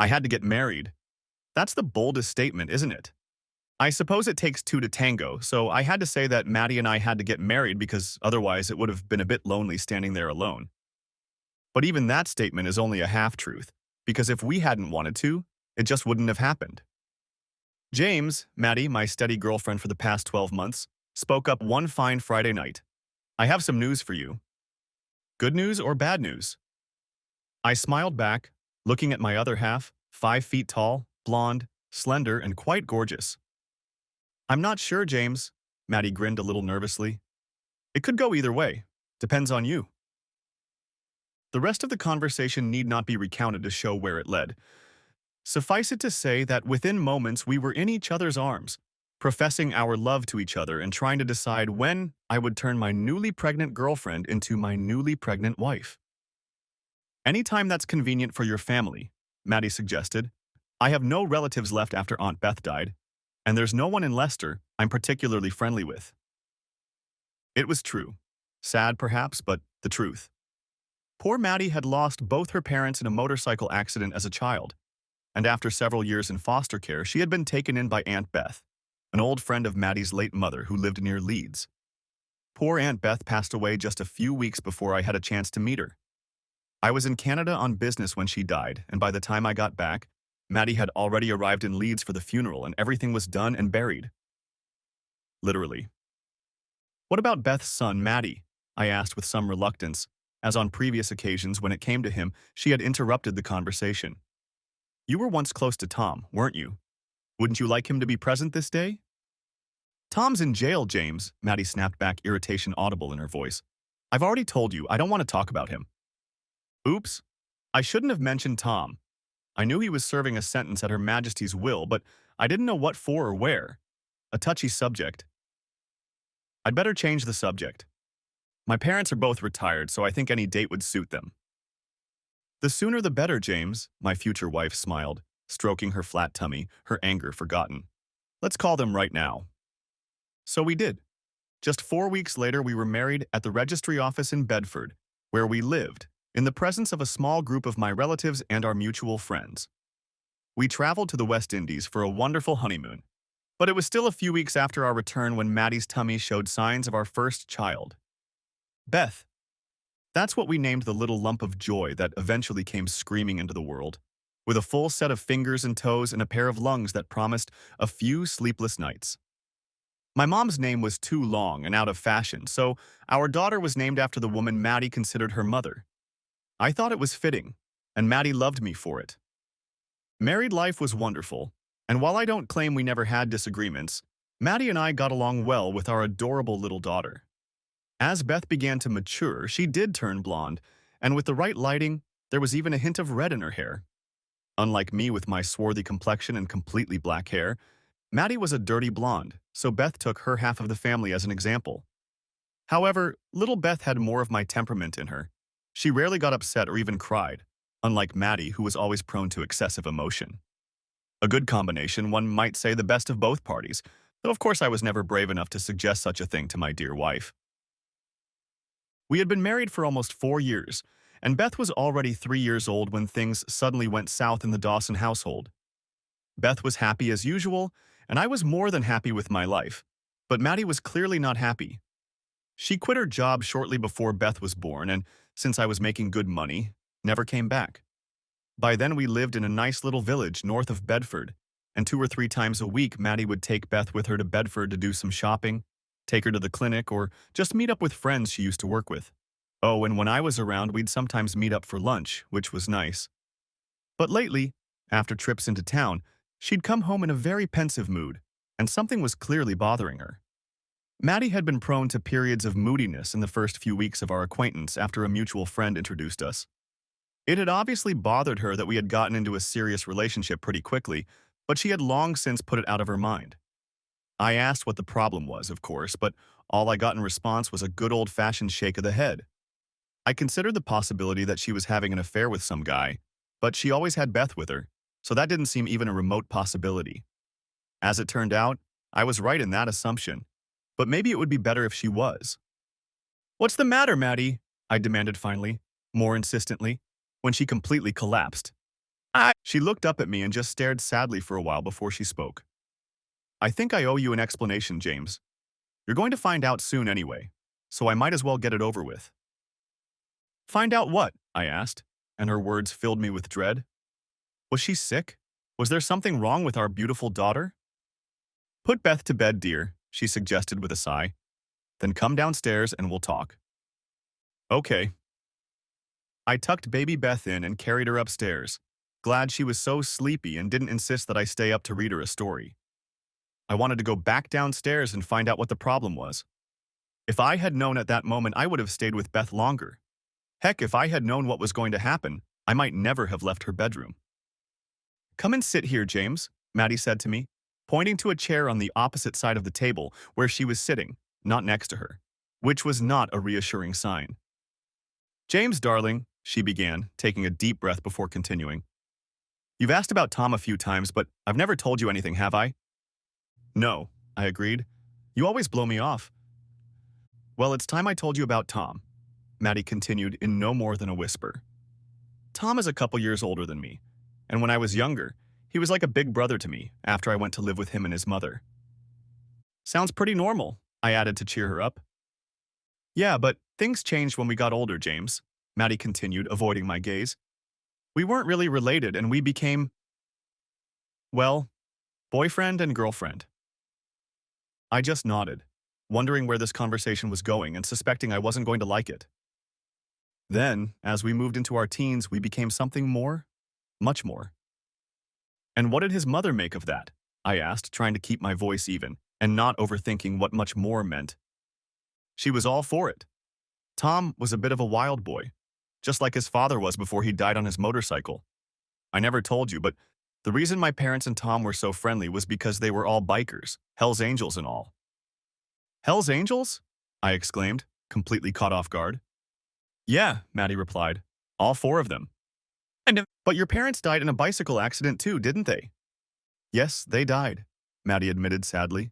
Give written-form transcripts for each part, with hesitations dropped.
I had to get married. That's the boldest statement, isn't it? I suppose it takes two to tango, so I had to say that Maddie and I had to get married because otherwise it would have been a bit lonely standing there alone. But even that statement is only a half-truth, because if we hadn't wanted to, it just wouldn't have happened. James, Maddie, my steady girlfriend for the past 12 months, spoke up one fine Friday night. I have some news for you. Good news or bad news? I smiled back, looking at my other half, 5 feet tall, blonde, slender, and quite gorgeous. I'm not sure, James, Maddie grinned a little nervously. It could go either way. Depends on you. The rest of the conversation need not be recounted to show where it led. Suffice it to say that within moments we were in each other's arms, professing our love to each other and trying to decide when I would turn my newly pregnant girlfriend into my newly pregnant wife. Anytime that's convenient for your family, Maddie suggested. I have no relatives left after Aunt Beth died, and there's no one in Leicester I'm particularly friendly with. It was true. Sad, perhaps, but the truth. Poor Maddie had lost both her parents in a motorcycle accident as a child, and after several years in foster care, she had been taken in by Aunt Beth, an old friend of Maddie's late mother who lived near Leeds. Poor Aunt Beth passed away just a few weeks before I had a chance to meet her. I was in Canada on business when she died, and by the time I got back, Maddie had already arrived in Leeds for the funeral and everything was done and buried. Literally. What about Beth's son, Maddie? I asked with some reluctance, as on previous occasions when it came to him, she had interrupted the conversation. You were once close to Tom, weren't you? Wouldn't you like him to be present this day? Tom's in jail, James, Maddie snapped back, irritation audible in her voice. I've already told you, I don't want to talk about him. Oops. I shouldn't have mentioned Tom. I knew he was serving a sentence at Her Majesty's will, but I didn't know what for or where. A touchy subject. I'd better change the subject. My parents are both retired, so I think any date would suit them. The sooner the better, James, my future wife smiled, stroking her flat tummy, her anger forgotten. Let's call them right now. So we did. Just 4 weeks later, we were married at the registry office in Bedford, where we lived, in the presence of a small group of my relatives and our mutual friends. We traveled to the West Indies for a wonderful honeymoon, but it was still a few weeks after our return when Maddie's tummy showed signs of our first child. Beth. That's what we named the little lump of joy that eventually came screaming into the world, with a full set of fingers and toes and a pair of lungs that promised a few sleepless nights. My mom's name was too long and out of fashion, so our daughter was named after the woman Maddie considered her mother. I thought it was fitting, and Maddie loved me for it. Married life was wonderful, and while I don't claim we never had disagreements, Maddie and I got along well with our adorable little daughter. As Beth began to mature, she did turn blonde, and with the right lighting, there was even a hint of red in her hair. Unlike me with my swarthy complexion and completely black hair, Maddie was a dirty blonde, so Beth took her half of the family as an example. However, little Beth had more of my temperament in her. She rarely got upset or even cried, unlike Maddie, who was always prone to excessive emotion. A good combination, one might say the best of both parties, though of course I was never brave enough to suggest such a thing to my dear wife. We had been married for almost 4 years, and Beth was already 3 years old when things suddenly went south in the Dawson household. Beth was happy as usual, and I was more than happy with my life, but Maddie was clearly not happy. She quit her job shortly before Beth was born, and since I was making good money, never came back. By then we lived in a nice little village north of Bedford, and 2 or 3 times a week Maddie would take Beth with her to Bedford to do some shopping, take her to the clinic, or just meet up with friends she used to work with. Oh, and when I was around, we'd sometimes meet up for lunch, which was nice. But lately, after trips into town, she'd come home in a very pensive mood, and something was clearly bothering her. Maddie had been prone to periods of moodiness in the first few weeks of our acquaintance after a mutual friend introduced us. It had obviously bothered her that we had gotten into a serious relationship pretty quickly, but she had long since put it out of her mind. I asked what the problem was, of course, but all I got in response was a good old-fashioned shake of the head. I considered the possibility that she was having an affair with some guy, but she always had Beth with her, so that didn't seem even a remote possibility. As it turned out, I was right in that assumption, but maybe it would be better if she was. "What's the matter, Maddie?" I demanded finally, more insistently, when she completely collapsed. She looked up at me and just stared sadly for a while before she spoke. I think I owe you an explanation, James. You're going to find out soon anyway, so I might as well get it over with. Find out what? I asked, and her words filled me with dread. Was she sick? Was there something wrong with our beautiful daughter? Put Beth to bed, dear, she suggested with a sigh. Then come downstairs and we'll talk. Okay. I tucked baby Beth in and carried her upstairs, glad she was so sleepy and didn't insist that I stay up to read her a story. I wanted to go back downstairs and find out what the problem was. If I had known at that moment, I would have stayed with Beth longer. Heck, if I had known what was going to happen, I might never have left her bedroom. Come and sit here, James, Maddie said to me, pointing to a chair on the opposite side of the table where she was sitting, not next to her, which was not a reassuring sign. James, darling, she began, taking a deep breath before continuing. You've asked about Tom a few times, but I've never told you anything, have I? No, I agreed. You always blow me off. Well, it's time I told you about Tom, Maddie continued in no more than a whisper. Tom is a couple years older than me, and when I was younger, he was like a big brother to me after I went to live with him and his mother. Sounds pretty normal, I added to cheer her up. Yeah, but things changed when we got older, James, Maddie continued, avoiding my gaze. We weren't really related and we became, well, boyfriend and girlfriend. I just nodded, wondering where this conversation was going and suspecting I wasn't going to like it. Then, as we moved into our teens, we became something more, much more. And what did his mother make of that? I asked, trying to keep my voice even and not overthinking what much more meant. She was all for it. Tom was a bit of a wild boy, just like his father was before he died on his motorcycle. I never told you, but the reason my parents and Tom were so friendly was because they were all bikers, Hell's Angels and all. Hell's Angels? I exclaimed, completely caught off guard. Yeah, Maddie replied. All four of them. But your parents died in a bicycle accident too, didn't they? Yes, they died, Maddie admitted sadly.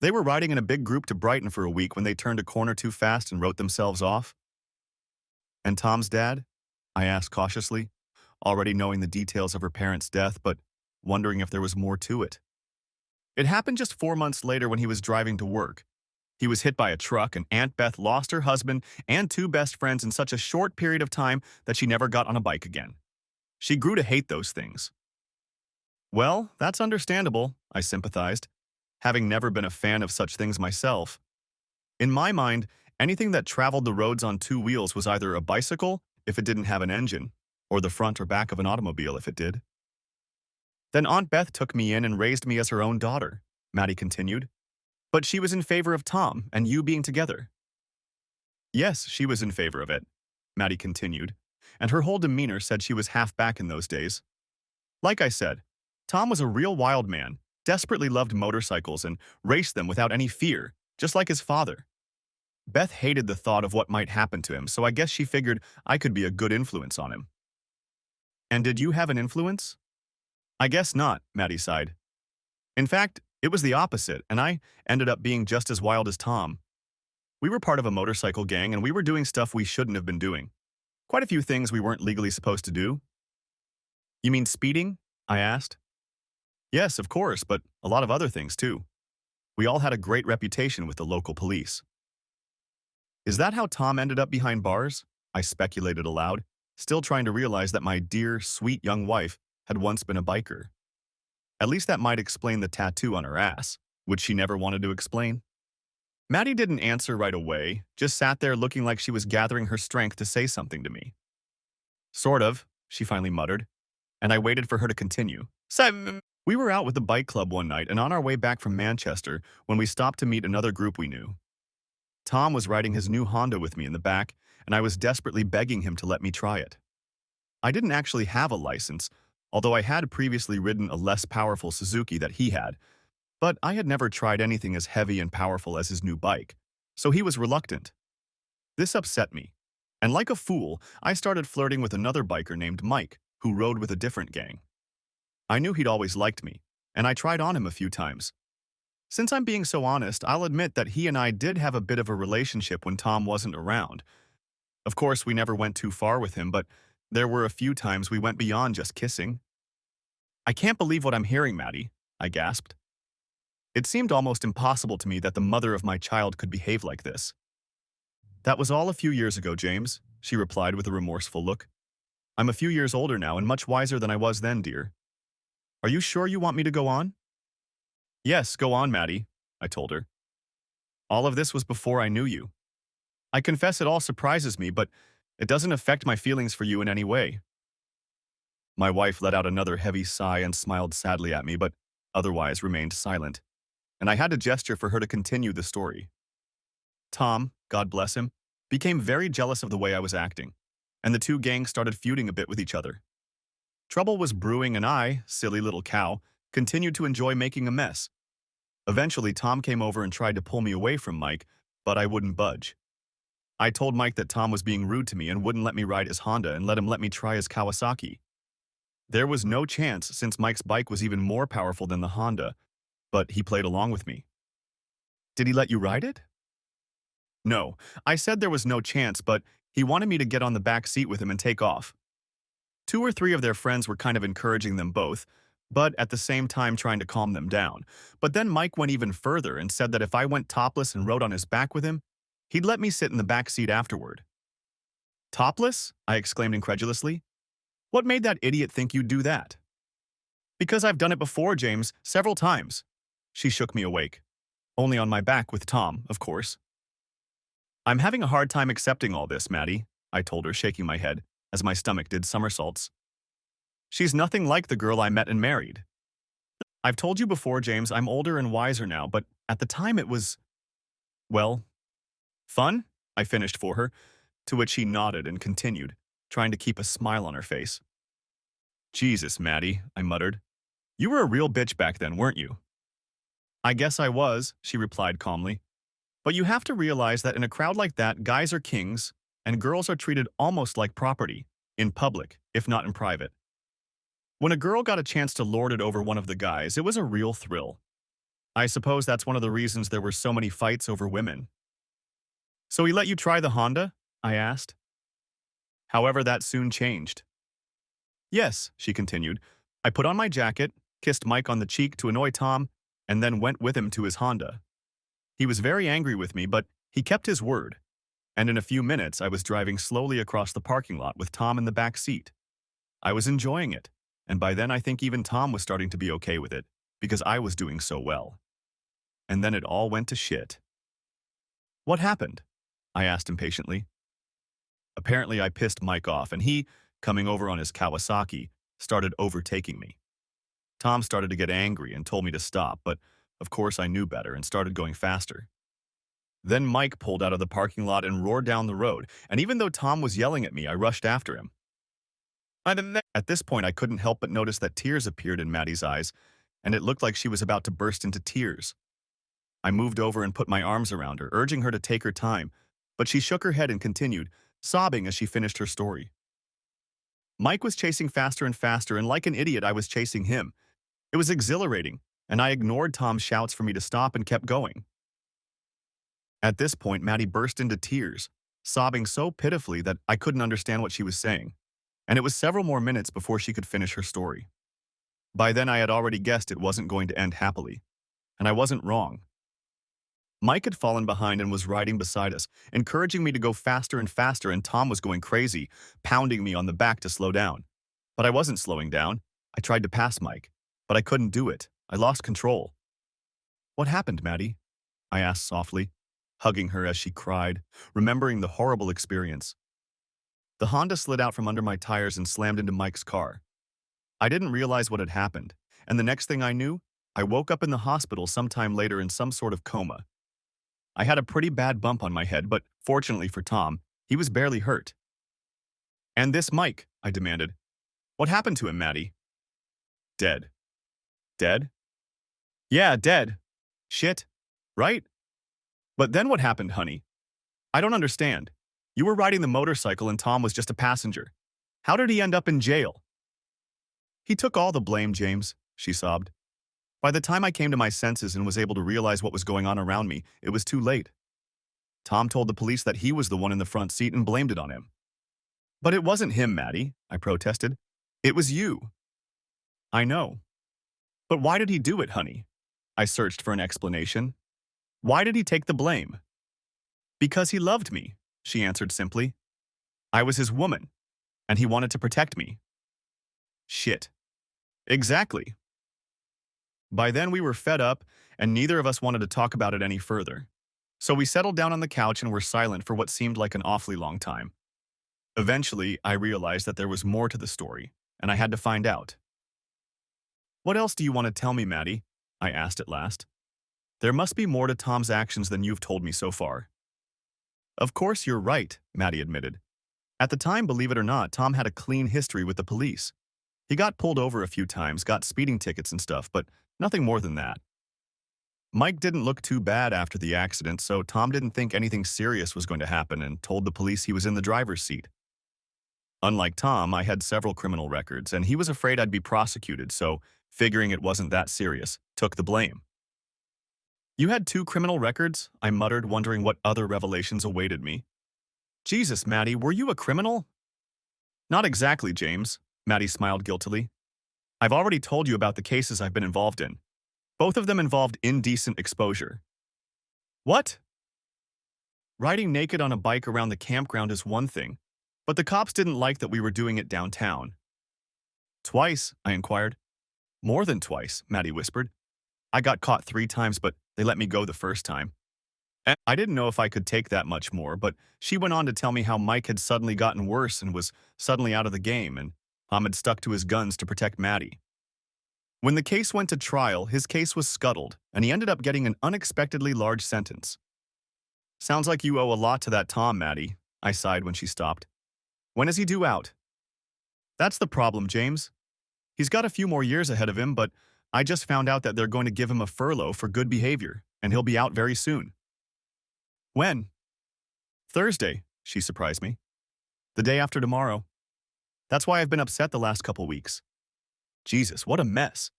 They were riding in a big group to Brighton for a week when they turned a corner too fast and wrote themselves off. And Tom's dad? I asked cautiously, already knowing the details of her parents' death, but wondering if there was more to it. It happened just 4 months later when he was driving to work. He was hit by a truck and Aunt Beth lost her husband and two best friends in such a short period of time that she never got on a bike again. She grew to hate those things. Well, that's understandable, I sympathized, having never been a fan of such things myself. In my mind, anything that traveled the roads on two wheels was either a bicycle if it didn't have an engine, or the front or back of an automobile if it did. Then Aunt Beth took me in and raised me as her own daughter, Maddie continued. But she was in favor of Tom and you being together. Yes, she was in favor of it, Maddie continued, and her whole demeanor said she was half back in those days. Like I said, Tom was a real wild man, desperately loved motorcycles and raced them without any fear, just like his father. Beth hated the thought of what might happen to him, so I guess she figured I could be a good influence on him. And did you have an influence? I guess not, Maddie sighed. In fact, it was the opposite, and I ended up being just as wild as Tom. We were part of a motorcycle gang, and we were doing stuff we shouldn't have been doing. Quite a few things we weren't legally supposed to do. You mean speeding? I asked. Yes, of course, but a lot of other things, too. We all had a great reputation with the local police. Is that how Tom ended up behind bars? I speculated aloud, still trying to realize that my dear, sweet young wife had once been a biker. At least that might explain the tattoo on her ass, which she never wanted to explain. Maddie didn't answer right away, just sat there looking like she was gathering her strength to say something to me. Sort of, she finally muttered, and I waited for her to continue. We were out with the bike club one night and on our way back from Manchester when we stopped to meet another group we knew. Tom was riding his new Honda with me in the back, and I was desperately begging him to let me try it. I didn't actually have a license, although I had previously ridden a less powerful Suzuki that he had, but I had never tried anything as heavy and powerful as his new bike, so he was reluctant. This upset me, and like a fool, I started flirting with another biker named Mike, who rode with a different gang. I knew he'd always liked me, and I tried on him a few times. Since I'm being so honest, I'll admit that he and I did have a bit of a relationship when Tom wasn't around. Of course, we never went too far with him, but There were a few times we went beyond just kissing. I can't believe what I'm hearing, Maddie, I gasped. It seemed almost impossible to me that the mother of my child could behave like this. That was all a few years ago, James, she replied with a remorseful look. I'm a few years older now and much wiser than I was then, dear. Are you sure you want me to go on? Yes, go on, Maddie, I told her. All of this was before I knew you. I confess it all surprises me, but it doesn't affect my feelings for you in any way. My wife let out another heavy sigh and smiled sadly at me, but otherwise remained silent, and I had to gesture for her to continue the story. Tom, God bless him, became very jealous of the way I was acting, and the two gangs started feuding a bit with each other. Trouble was brewing and I, silly little cow, continued to enjoy making a mess. Eventually, Tom came over and tried to pull me away from Mike, but I wouldn't budge. I told Mike that Tom was being rude to me and wouldn't let me ride his Honda and let me try his Kawasaki. There was no chance since Mike's bike was even more powerful than the Honda, but he played along with me. Did he let you ride it? No, I said there was no chance, but he wanted me to get on the back seat with him and take off. Two or three of their friends were kind of encouraging them both, but at the same time trying to calm them down. But then Mike went even further and said that if I went topless and rode on his back with him, he'd let me sit in the back seat afterward. Topless? I exclaimed incredulously. What made that idiot think you'd do that? Because I've done it before, James, several times. She shook me awake. Only on my back with Tom, of course. I'm having a hard time accepting all this, Maddie, I told her, shaking my head, as my stomach did somersaults. She's nothing like the girl I met and married. I've told you before, James, I'm older and wiser now, but at the time it was, well, fun, I finished for her, to which she nodded and continued, trying to keep a smile on her face. Jesus, Maddie, I muttered. You were a real bitch back then, weren't you? I guess I was, she replied calmly. But you have to realize that in a crowd like that, guys are kings, and girls are treated almost like property, in public, if not in private. When a girl got a chance to lord it over one of the guys, it was a real thrill. I suppose that's one of the reasons there were so many fights over women. So he let you try the Honda? I asked. However, that soon changed. Yes, she continued. I put on my jacket, kissed Mike on the cheek to annoy Tom, and then went with him to his Honda. He was very angry with me, but he kept his word. And in a few minutes, I was driving slowly across the parking lot with Tom in the back seat. I was enjoying it, and by then I think even Tom was starting to be okay with it, because I was doing so well. And then it all went to shit. What happened? I asked impatiently. Apparently I pissed Mike off, and he, coming over on his Kawasaki, started overtaking me. Tom started to get angry and told me to stop, but of course I knew better and started going faster. Then Mike pulled out of the parking lot and roared down the road, and even though Tom was yelling at me, I rushed after him. At this point, I couldn't help but notice that tears appeared in Maddie's eyes, and it looked like she was about to burst into tears. I moved over and put my arms around her, urging her to take her time, but she shook her head and continued, sobbing as she finished her story. Mike was chasing faster and faster, and like an idiot, I was chasing him. It was exhilarating, and I ignored Tom's shouts for me to stop and kept going. At this point, Maddie burst into tears, sobbing so pitifully that I couldn't understand what she was saying, and it was several more minutes before she could finish her story. By then, I had already guessed it wasn't going to end happily, and I wasn't wrong. Mike had fallen behind and was riding beside us, encouraging me to go faster and faster, and Tom was going crazy, pounding me on the back to slow down. But I wasn't slowing down. I tried to pass Mike, but I couldn't do it. I lost control. What happened, Maddie? I asked softly, hugging her as she cried, remembering the horrible experience. The Honda slid out from under my tires and slammed into Mike's car. I didn't realize what had happened, and the next thing I knew, I woke up in the hospital sometime later in some sort of coma. I had a pretty bad bump on my head, but fortunately for Tom, he was barely hurt. And this Mike, I demanded. What happened to him, Maddie? Dead. Dead? Yeah, dead. Shit. Right? But then what happened, honey? I don't understand. You were riding the motorcycle and Tom was just a passenger. How did he end up in jail? He took all the blame, James, she sobbed. By the time I came to my senses and was able to realize what was going on around me, it was too late. Tom told the police that he was the one in the front seat and blamed it on him. But it wasn't him, Maddie, I protested. It was you. I know. But why did he do it, honey? I searched for an explanation. Why did he take the blame? Because he loved me, she answered simply. I was his woman, and he wanted to protect me. Shit. Exactly. By then we were fed up, and neither of us wanted to talk about it any further. So we settled down on the couch and were silent for what seemed like an awfully long time. Eventually, I realized that there was more to the story, and I had to find out. What else do you want to tell me, Maddie? I asked at last. There must be more to Tom's actions than you've told me so far. Of course you're right, Maddie admitted. At the time, believe it or not, Tom had a clean history with the police. He got pulled over a few times, got speeding tickets and stuff, but nothing more than that. Mike didn't look too bad after the accident, so Tom didn't think anything serious was going to happen and told the police he was in the driver's seat. Unlike Tom, I had several criminal records, and he was afraid I'd be prosecuted, so, figuring it wasn't that serious, took the blame. You had 2 criminal records? I muttered, wondering what other revelations awaited me. Jesus, Maddie, were you a criminal? Not exactly, James, Maddie smiled guiltily. I've already told you about the cases I've been involved in. Both of them involved indecent exposure. What? Riding naked on a bike around the campground is one thing, but the cops didn't like that we were doing it downtown. Twice? I inquired. More than twice, Maddie whispered. I got caught 3 times, but they let me go the first time. And I didn't know if I could take that much more, but she went on to tell me how Mike had suddenly gotten worse and was suddenly out of the game, and Tom had stuck to his guns to protect Maddie. When the case went to trial, his case was scuttled, and he ended up getting an unexpectedly large sentence. Sounds like you owe a lot to that Tom, Maddie, I sighed when she stopped. When is he due out? That's the problem, James. He's got a few more years ahead of him, but I just found out that they're going to give him a furlough for good behavior, and he'll be out very soon. When? Thursday, she surprised me. The day after tomorrow. That's why I've been upset the last couple weeks. Jesus, what a mess.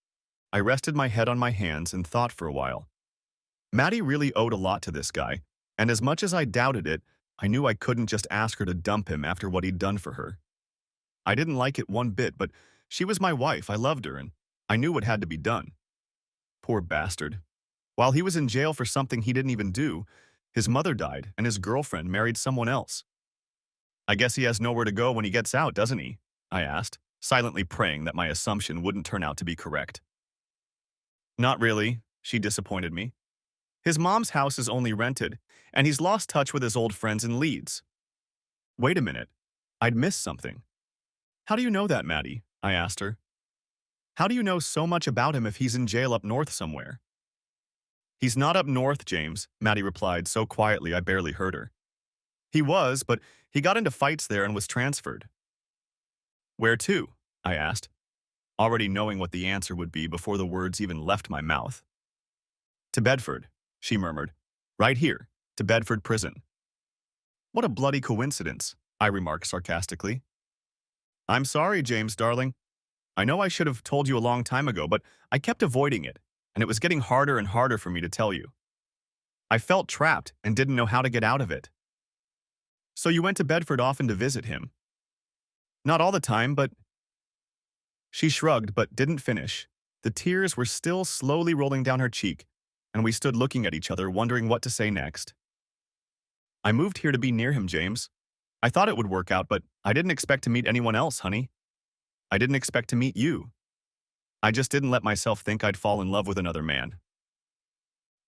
I rested my head on my hands and thought for a while. Maddie really owed a lot to this guy, and as much as I doubted it, I knew I couldn't just ask her to dump him after what he'd done for her. I didn't like it one bit, but she was my wife, I loved her, and I knew what had to be done. Poor bastard. While he was in jail for something he didn't even do, his mother died and his girlfriend married someone else. I guess he has nowhere to go when he gets out, doesn't he? I asked, silently praying that my assumption wouldn't turn out to be correct. Not really, she disappointed me. His mom's house is only rented, and he's lost touch with his old friends in Leeds. Wait a minute. I'd missed something. How do you know that, Maddie? I asked her. How do you know so much about him if he's in jail up north somewhere? He's not up north, James, Maddie replied so quietly I barely heard her. He was, but he got into fights there and was transferred. Where to? I asked, already knowing what the answer would be before the words even left my mouth. To Bedford, she murmured. Right here, to Bedford Prison. What a bloody coincidence, I remarked sarcastically. I'm sorry, James, darling. I know I should have told you a long time ago, but I kept avoiding it, and it was getting harder and harder for me to tell you. I felt trapped and didn't know how to get out of it. So you went to Bedford often to visit him? Not all the time, but... She shrugged but didn't finish. The tears were still slowly rolling down her cheek, and we stood looking at each other, wondering what to say next. I moved here to be near him, James. I thought it would work out, but I didn't expect to meet anyone else, honey. I didn't expect to meet you. I just didn't let myself think I'd fall in love with another man.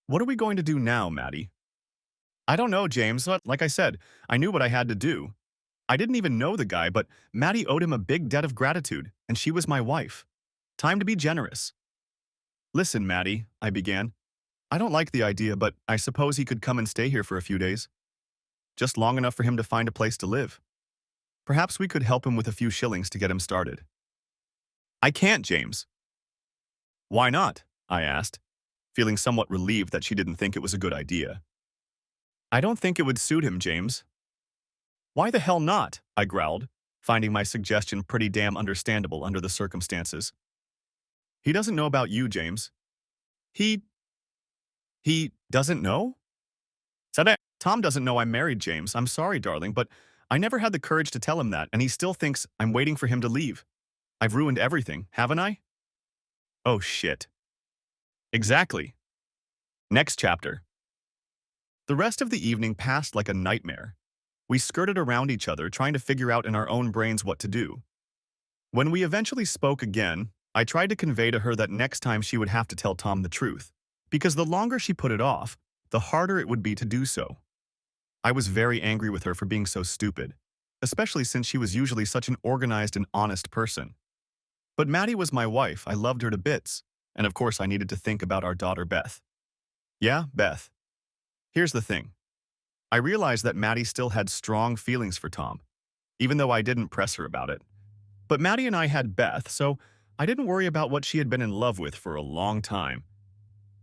What are we going to do now, Maddie? I don't know, James. Like I said, I knew what I had to do. I didn't even know the guy, but Maddie owed him a big debt of gratitude, and she was my wife. Time to be generous. Listen, Maddie, I began. I don't like the idea, but I suppose he could come and stay here for a few days. Just long enough for him to find a place to live. Perhaps we could help him with a few shillings to get him started. I can't, James. Why not? I asked, feeling somewhat relieved that she didn't think it was a good idea. I don't think it would suit him, James. Why the hell not? I growled, finding my suggestion pretty damn understandable under the circumstances. He doesn't know about you, James. He doesn't know? Said I. Tom doesn't know I'm married, James. I'm sorry, darling, but I never had the courage to tell him that, and he still thinks I'm waiting for him to leave. I've ruined everything, haven't I? Oh shit. Exactly. Next chapter. The rest of the evening passed like a nightmare. We skirted around each other, trying to figure out in our own brains what to do. When we eventually spoke again, I tried to convey to her that next time she would have to tell Tom the truth, because the longer she put it off, the harder it would be to do so. I was very angry with her for being so stupid, especially since she was usually such an organized and honest person. But Maddie was my wife, I loved her to bits, and of course I needed to think about our daughter Beth. Yeah, Beth. Here's the thing. I realized that Maddie still had strong feelings for Tom, even though I didn't press her about it. But Maddie and I had Beth, so I didn't worry about what she had been in love with for a long time.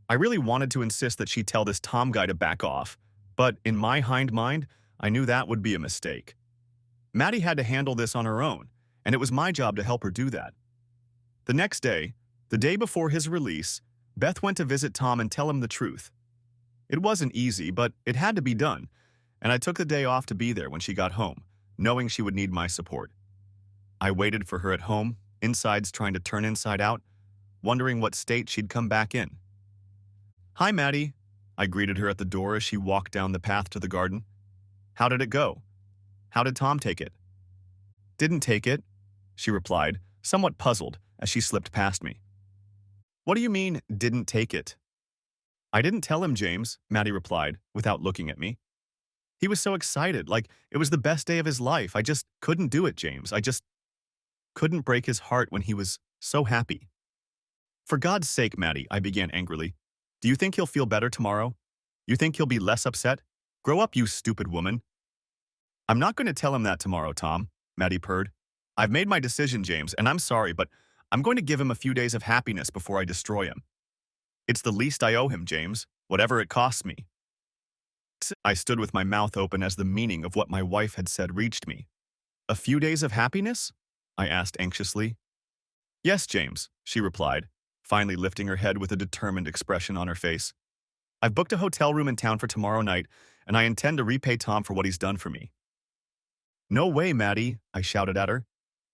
I really wanted to insist that she tell this Tom guy to back off, but in my hind mind, I knew that would be a mistake. Maddie had to handle this on her own, and it was my job to help her do that. The next day, the day before his release, Beth went to visit Tom and tell him the truth. It wasn't easy, but it had to be done, and I took the day off to be there when she got home, knowing she would need my support. I waited for her at home, insides trying to turn inside out, wondering what state she'd come back in. Hi, Maddie. I greeted her at the door as she walked down the path to the garden. How did it go? How did Tom take it? Didn't take it, she replied, somewhat puzzled as she slipped past me. What do you mean, didn't take it? I didn't tell him, James, Maddie replied, without looking at me. He was so excited, like it was the best day of his life. I just couldn't do it, James. I just couldn't break his heart when he was so happy. For God's sake, Maddie, I began angrily. Do you think he'll feel better tomorrow? You think he'll be less upset? Grow up, you stupid woman. I'm not going to tell him that tomorrow, Tom, Maddie purred. I've made my decision, James, and I'm sorry, but I'm going to give him a few days of happiness before I destroy him. It's the least I owe him, James, whatever it costs me. I stood with my mouth open as the meaning of what my wife had said reached me. A few days of happiness? I asked anxiously. Yes, James, she replied, finally lifting her head with a determined expression on her face. I've booked a hotel room in town for tomorrow night, and I intend to repay Tom for what he's done for me. No way, Maddie, I shouted at her.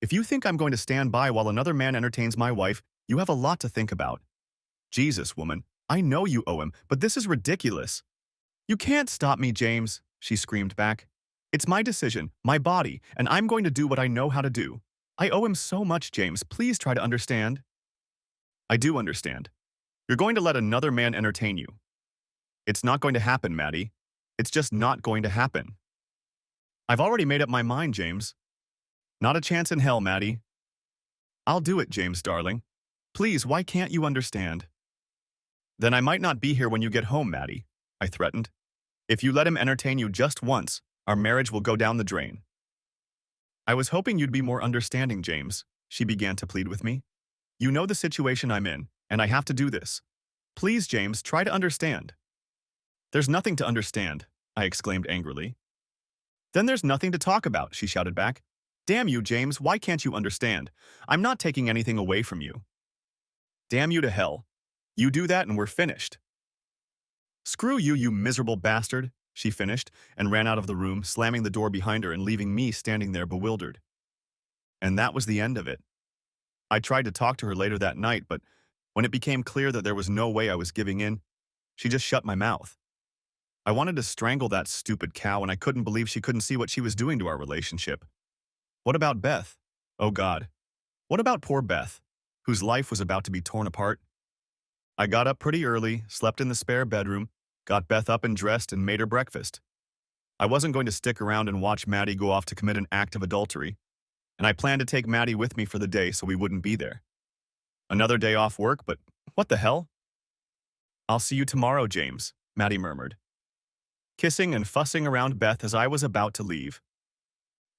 If you think I'm going to stand by while another man entertains my wife, you have a lot to think about. Jesus, woman, I know you owe him, but this is ridiculous. You can't stop me, James, she screamed back. It's my decision, my body, and I'm going to do what I know how to do. I owe him so much, James. Please try to understand. I do understand. You're going to let another man entertain you. It's not going to happen, Maddie. It's just not going to happen. I've already made up my mind, James. Not a chance in hell, Maddie. I'll do it, James, darling. Please, why can't you understand? Then I might not be here when you get home, Maddie, I threatened. If you let him entertain you just once, our marriage will go down the drain. I was hoping you'd be more understanding, James, she began to plead with me. You know the situation I'm in, and I have to do this. Please, James, try to understand. There's nothing to understand, I exclaimed angrily. Then there's nothing to talk about, she shouted back. Damn you, James, why can't you understand? I'm not taking anything away from you. Damn you to hell. You do that and we're finished. Screw you, you miserable bastard, she finished, and ran out of the room, slamming the door behind her and leaving me standing there bewildered. And that was the end of it. I tried to talk to her later that night, but when it became clear that there was no way I was giving in, she just shut my mouth. I wanted to strangle that stupid cow, and I couldn't believe she couldn't see what she was doing to our relationship. What about Beth? Oh God. What about poor Beth, whose life was about to be torn apart? I got up pretty early, slept in the spare bedroom, got Beth up and dressed, and made her breakfast. I wasn't going to stick around and watch Maddie go off to commit an act of adultery, and I planned to take Maddie with me for the day so we wouldn't be there. Another day off work, but what the hell? I'll see you tomorrow, James, Maddie murmured, kissing and fussing around Beth as I was about to leave.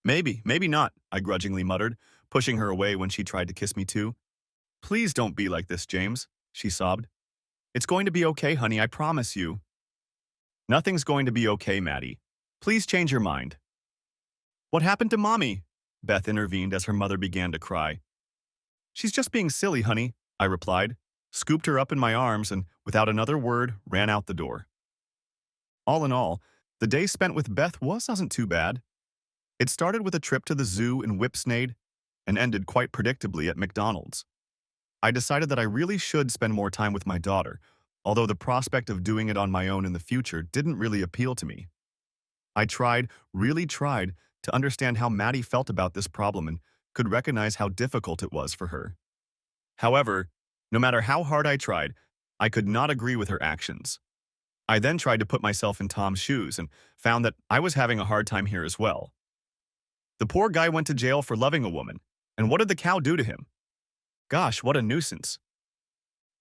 Maybe, maybe not, I grudgingly muttered, pushing her away when she tried to kiss me too. Please don't be like this, James, she sobbed. It's going to be okay, honey, I promise you. Nothing's going to be okay, Maddie. Please change your mind. What happened to Mommy? Beth intervened as her mother began to cry. She's just being silly, honey, I replied, scooped her up in my arms, and without another word, ran out the door. All in all, the day spent with Beth wasn't too bad. It started with a trip to the zoo in Whipsnade and ended quite predictably at McDonald's. I decided that I really should spend more time with my daughter, although the prospect of doing it on my own in the future didn't really appeal to me. I tried, really tried, to understand how Maddie felt about this problem and could recognize how difficult it was for her. However, no matter how hard I tried, I could not agree with her actions. I then tried to put myself in Tom's shoes and found that I was having a hard time here as well. The poor guy went to jail for loving a woman, and what did the cow do to him? Gosh, what a nuisance.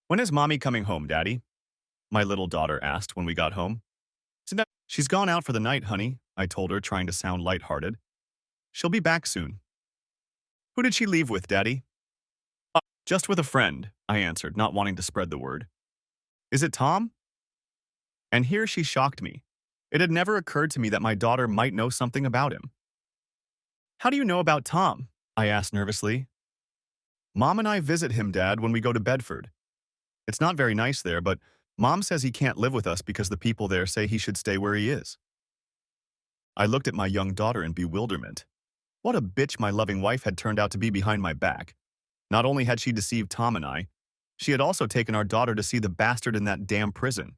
When is mommy coming home, Daddy? My little daughter asked when we got home. She's gone out for the night, honey, I told her, trying to sound lighthearted. She'll be back soon. Who did she leave with, Daddy? Just with a friend, I answered, not wanting to spread the word. Is it Tom? And here she shocked me. It had never occurred to me that my daughter might know something about him. How do you know about Tom? I asked nervously. Mom and I visit him, Dad, when we go to Bedford. It's not very nice there, but Mom says he can't live with us because the people there say he should stay where he is. I looked at my young daughter in bewilderment. What a bitch my loving wife had turned out to be behind my back. Not only had she deceived Tom and I, she had also taken our daughter to see the bastard in that damn prison.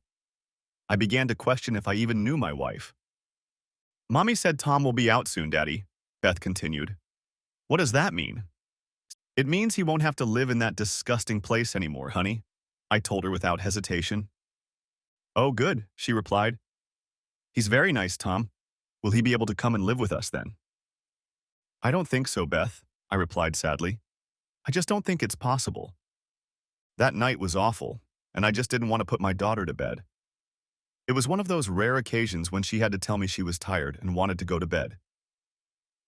I began to question if I even knew my wife. Mommy said Tom will be out soon, Daddy, Beth continued. What does that mean? It means he won't have to live in that disgusting place anymore, honey, I told her without hesitation. Oh, good, she replied. He's very nice, Tom. Will he be able to come and live with us then? I don't think so, Beth, I replied sadly. I just don't think it's possible. That night was awful, and I just didn't want to put my daughter to bed. It was one of those rare occasions when she had to tell me she was tired and wanted to go to bed.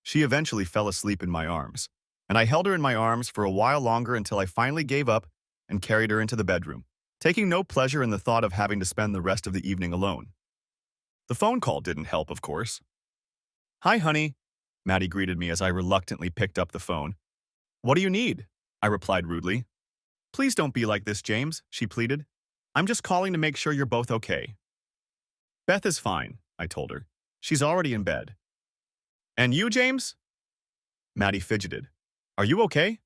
She eventually fell asleep in my arms, and I held her in my arms for a while longer until I finally gave up and carried her into the bedroom, taking no pleasure in the thought of having to spend the rest of the evening alone. The phone call didn't help, of course. Hi, honey, Maddie greeted me as I reluctantly picked up the phone. What do you need? I replied rudely. Please don't be like this, James, she pleaded. I'm just calling to make sure you're both okay. Beth is fine, I told her. She's already in bed. And you, James? Maddie fidgeted. Are you okay?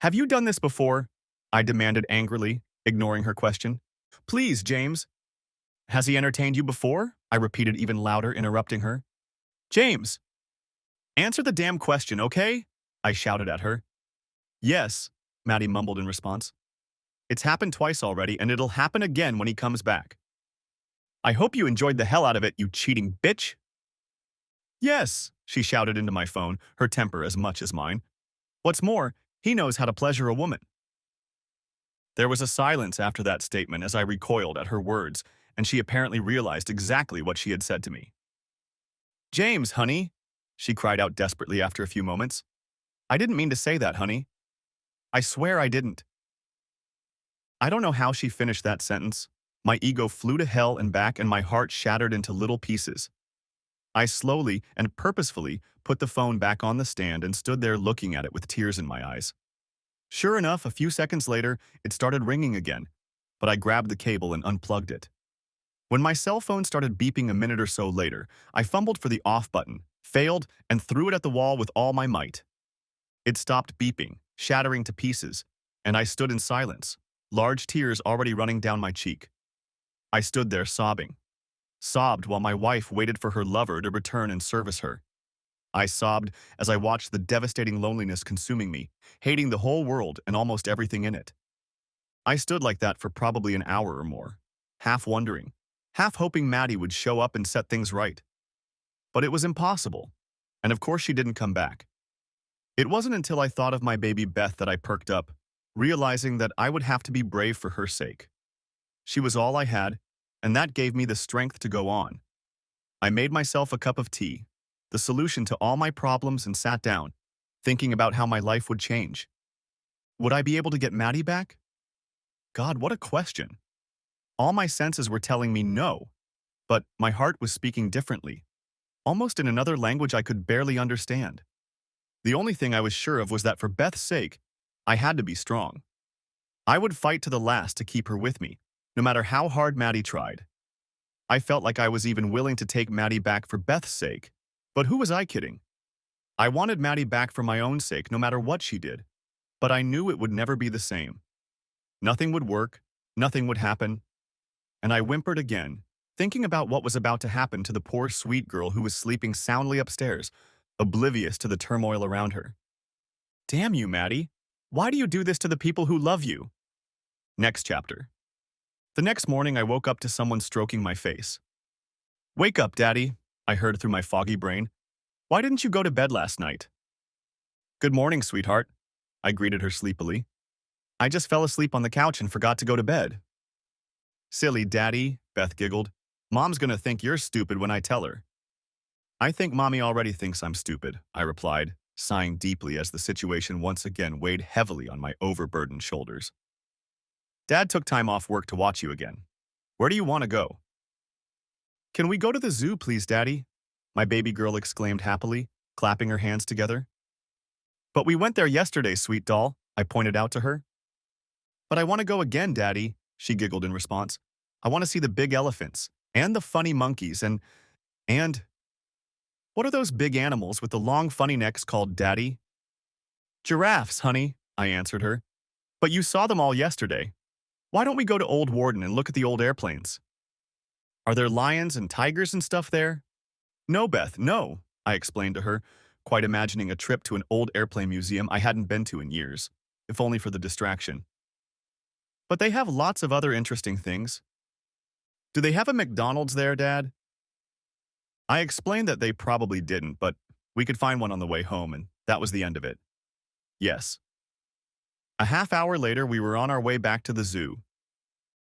Have you done this before? I demanded angrily, ignoring her question. Please, James. Has he entertained you before? I repeated even louder, interrupting her. James! Answer the damn question, okay? I shouted at her. Yes, Maddie mumbled in response. It's happened twice already, and it'll happen again when he comes back. I hope you enjoyed the hell out of it, you cheating bitch. Yes, she shouted into my phone, her temper as much as mine. What's more, he knows how to pleasure a woman. There was a silence after that statement as I recoiled at her words, and she apparently realized exactly what she had said to me. James, honey, she cried out desperately after a few moments. I didn't mean to say that, honey. I swear I didn't. I don't know how she finished that sentence. My ego flew to hell and back, and my heart shattered into little pieces. I slowly and purposefully put the phone back on the stand and stood there looking at it with tears in my eyes. Sure enough, a few seconds later, it started ringing again, but I grabbed the cable and unplugged it. When my cell phone started beeping a minute or so later, I fumbled for the off button, failed, and threw it at the wall with all my might. It stopped beeping, shattering to pieces, and I stood in silence, large tears already running down my cheek. I stood there sobbed while my wife waited for her lover to return and service her. I sobbed as I watched the devastating loneliness consuming me, hating the whole world and almost everything in it. I stood like that for probably an hour or more, half wondering, half hoping Maddie would show up and set things right. But it was impossible, and of course she didn't come back. It wasn't until I thought of my baby Beth that I perked up, realizing that I would have to be brave for her sake. She was all I had, and that gave me the strength to go on. I made myself a cup of tea, the solution to all my problems, and sat down, thinking about how my life would change. Would I be able to get Maddie back? God, what a question. All my senses were telling me no, but my heart was speaking differently, almost in another language I could barely understand. The only thing I was sure of was that for Beth's sake, I had to be strong. I would fight to the last to keep her with me, no matter how hard Maddie tried. I felt like I was even willing to take Maddie back for Beth's sake, But who was I kidding? I wanted Maddie back for my own sake, no matter what she did. But I knew it would never be the same. Nothing would work, nothing would happen, and I whimpered again, thinking about what was about to happen to the poor sweet girl who was sleeping soundly upstairs, oblivious to the turmoil around her. Damn you, Maddie. Why do you do this to the people who love you? Next chapter. The next morning, I woke up to someone stroking my face. Wake up, Daddy, I heard through my foggy brain. Why didn't you go to bed last night? Good morning, sweetheart, I greeted her sleepily. I just fell asleep on the couch and forgot to go to bed. Silly Daddy, Beth giggled. Mom's gonna think you're stupid when I tell her. I think Mommy already thinks I'm stupid, I replied, sighing deeply as the situation once again weighed heavily on my overburdened shoulders. Dad took time off work to watch you again. Where do you want to go? Can we go to the zoo, please, Daddy? My baby girl exclaimed happily, clapping her hands together. But we went there yesterday, sweet doll, I pointed out to her. But I want to go again, Daddy, she giggled in response. I want to see the big elephants, and the funny monkeys, and… What are those big animals with the long funny necks called, Daddy? Giraffes, honey, I answered her. But you saw them all yesterday. Why don't we go to Old Warden and look at the old airplanes? Are there lions and tigers and stuff there? No, Beth, no, I explained to her, quite imagining a trip to an old airplane museum I hadn't been to in years, if only for the distraction. But they have lots of other interesting things. Do they have a McDonald's there, Dad? I explained that they probably didn't, but we could find one on the way home, and that was the end of it. Yes. A half hour later, we were on our way back to the zoo.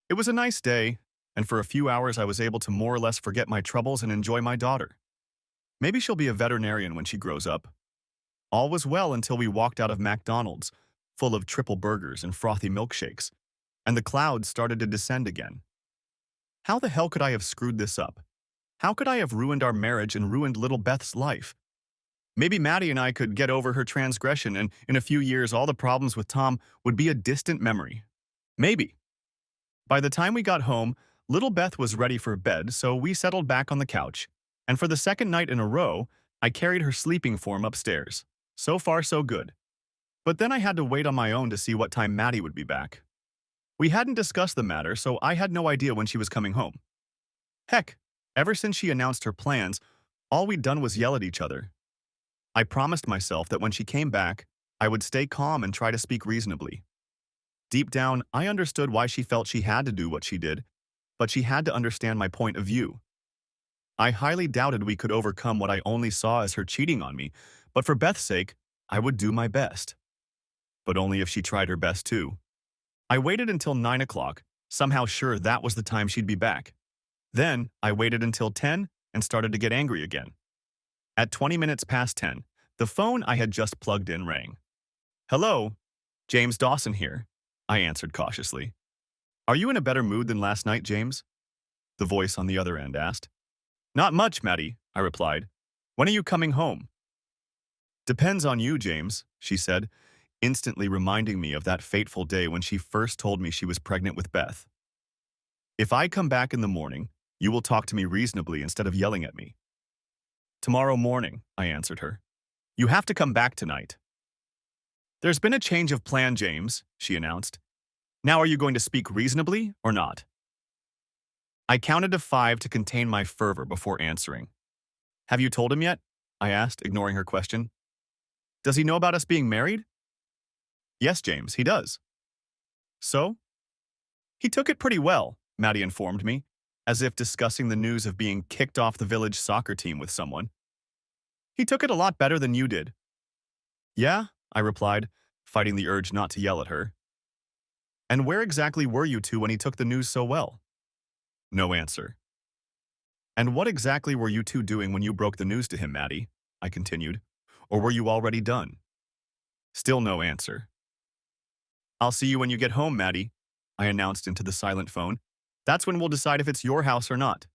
It was a nice day, and for a few hours I was able to more or less forget my troubles and enjoy my daughter. Maybe she'll be a veterinarian when she grows up. All was well until we walked out of McDonald's, full of triple burgers and frothy milkshakes, and the clouds started to descend again. How the hell could I have screwed this up? How could I have ruined our marriage and ruined little Beth's life? Maybe Maddie and I could get over her transgression, and in a few years all the problems with Tom would be a distant memory. Maybe. By the time we got home, little Beth was ready for bed, so we settled back on the couch, and for the second night in a row, I carried her sleeping form upstairs. So far, so good. But then I had to wait on my own to see what time Maddie would be back. We hadn't discussed the matter, so I had no idea when she was coming home. Heck, ever since she announced her plans, all we'd done was yell at each other. I promised myself that when she came back, I would stay calm and try to speak reasonably. Deep down, I understood why she felt she had to do what she did, but she had to understand my point of view. I highly doubted we could overcome what I only saw as her cheating on me, but for Beth's sake, I would do my best. But only if she tried her best too. I waited until 9 o'clock, somehow sure that was the time she'd be back. Then, I waited until 10 and started to get angry again. At 20 minutes past 10, the phone I had just plugged in rang. Hello, James Dawson here, I answered cautiously. Are you in a better mood than last night, James? The voice on the other end asked. Not much, Maddie, I replied. When are you coming home? Depends on you, James, she said, instantly reminding me of that fateful day when she first told me she was pregnant with Beth. If I come back in the morning, you will talk to me reasonably instead of yelling at me. Tomorrow morning, I answered her. You have to come back tonight. There's been a change of plan, James, she announced. Now are you going to speak reasonably or not? I counted to 5 to contain my fervor before answering. Have you told him yet? I asked, ignoring her question. Does he know about us being married? Yes, James, he does. So? He took it pretty well, Maddie informed me, as if discussing the news of being kicked off the village soccer team with someone. He took it a lot better than you did. Yeah, I replied, fighting the urge not to yell at her. And where exactly were you two when he took the news so well? No answer. And what exactly were you two doing when you broke the news to him, Maddie? I continued. Or were you already done? Still no answer. I'll see you when you get home, Maddie, I announced into the silent phone. That's when we'll decide if it's your house or not.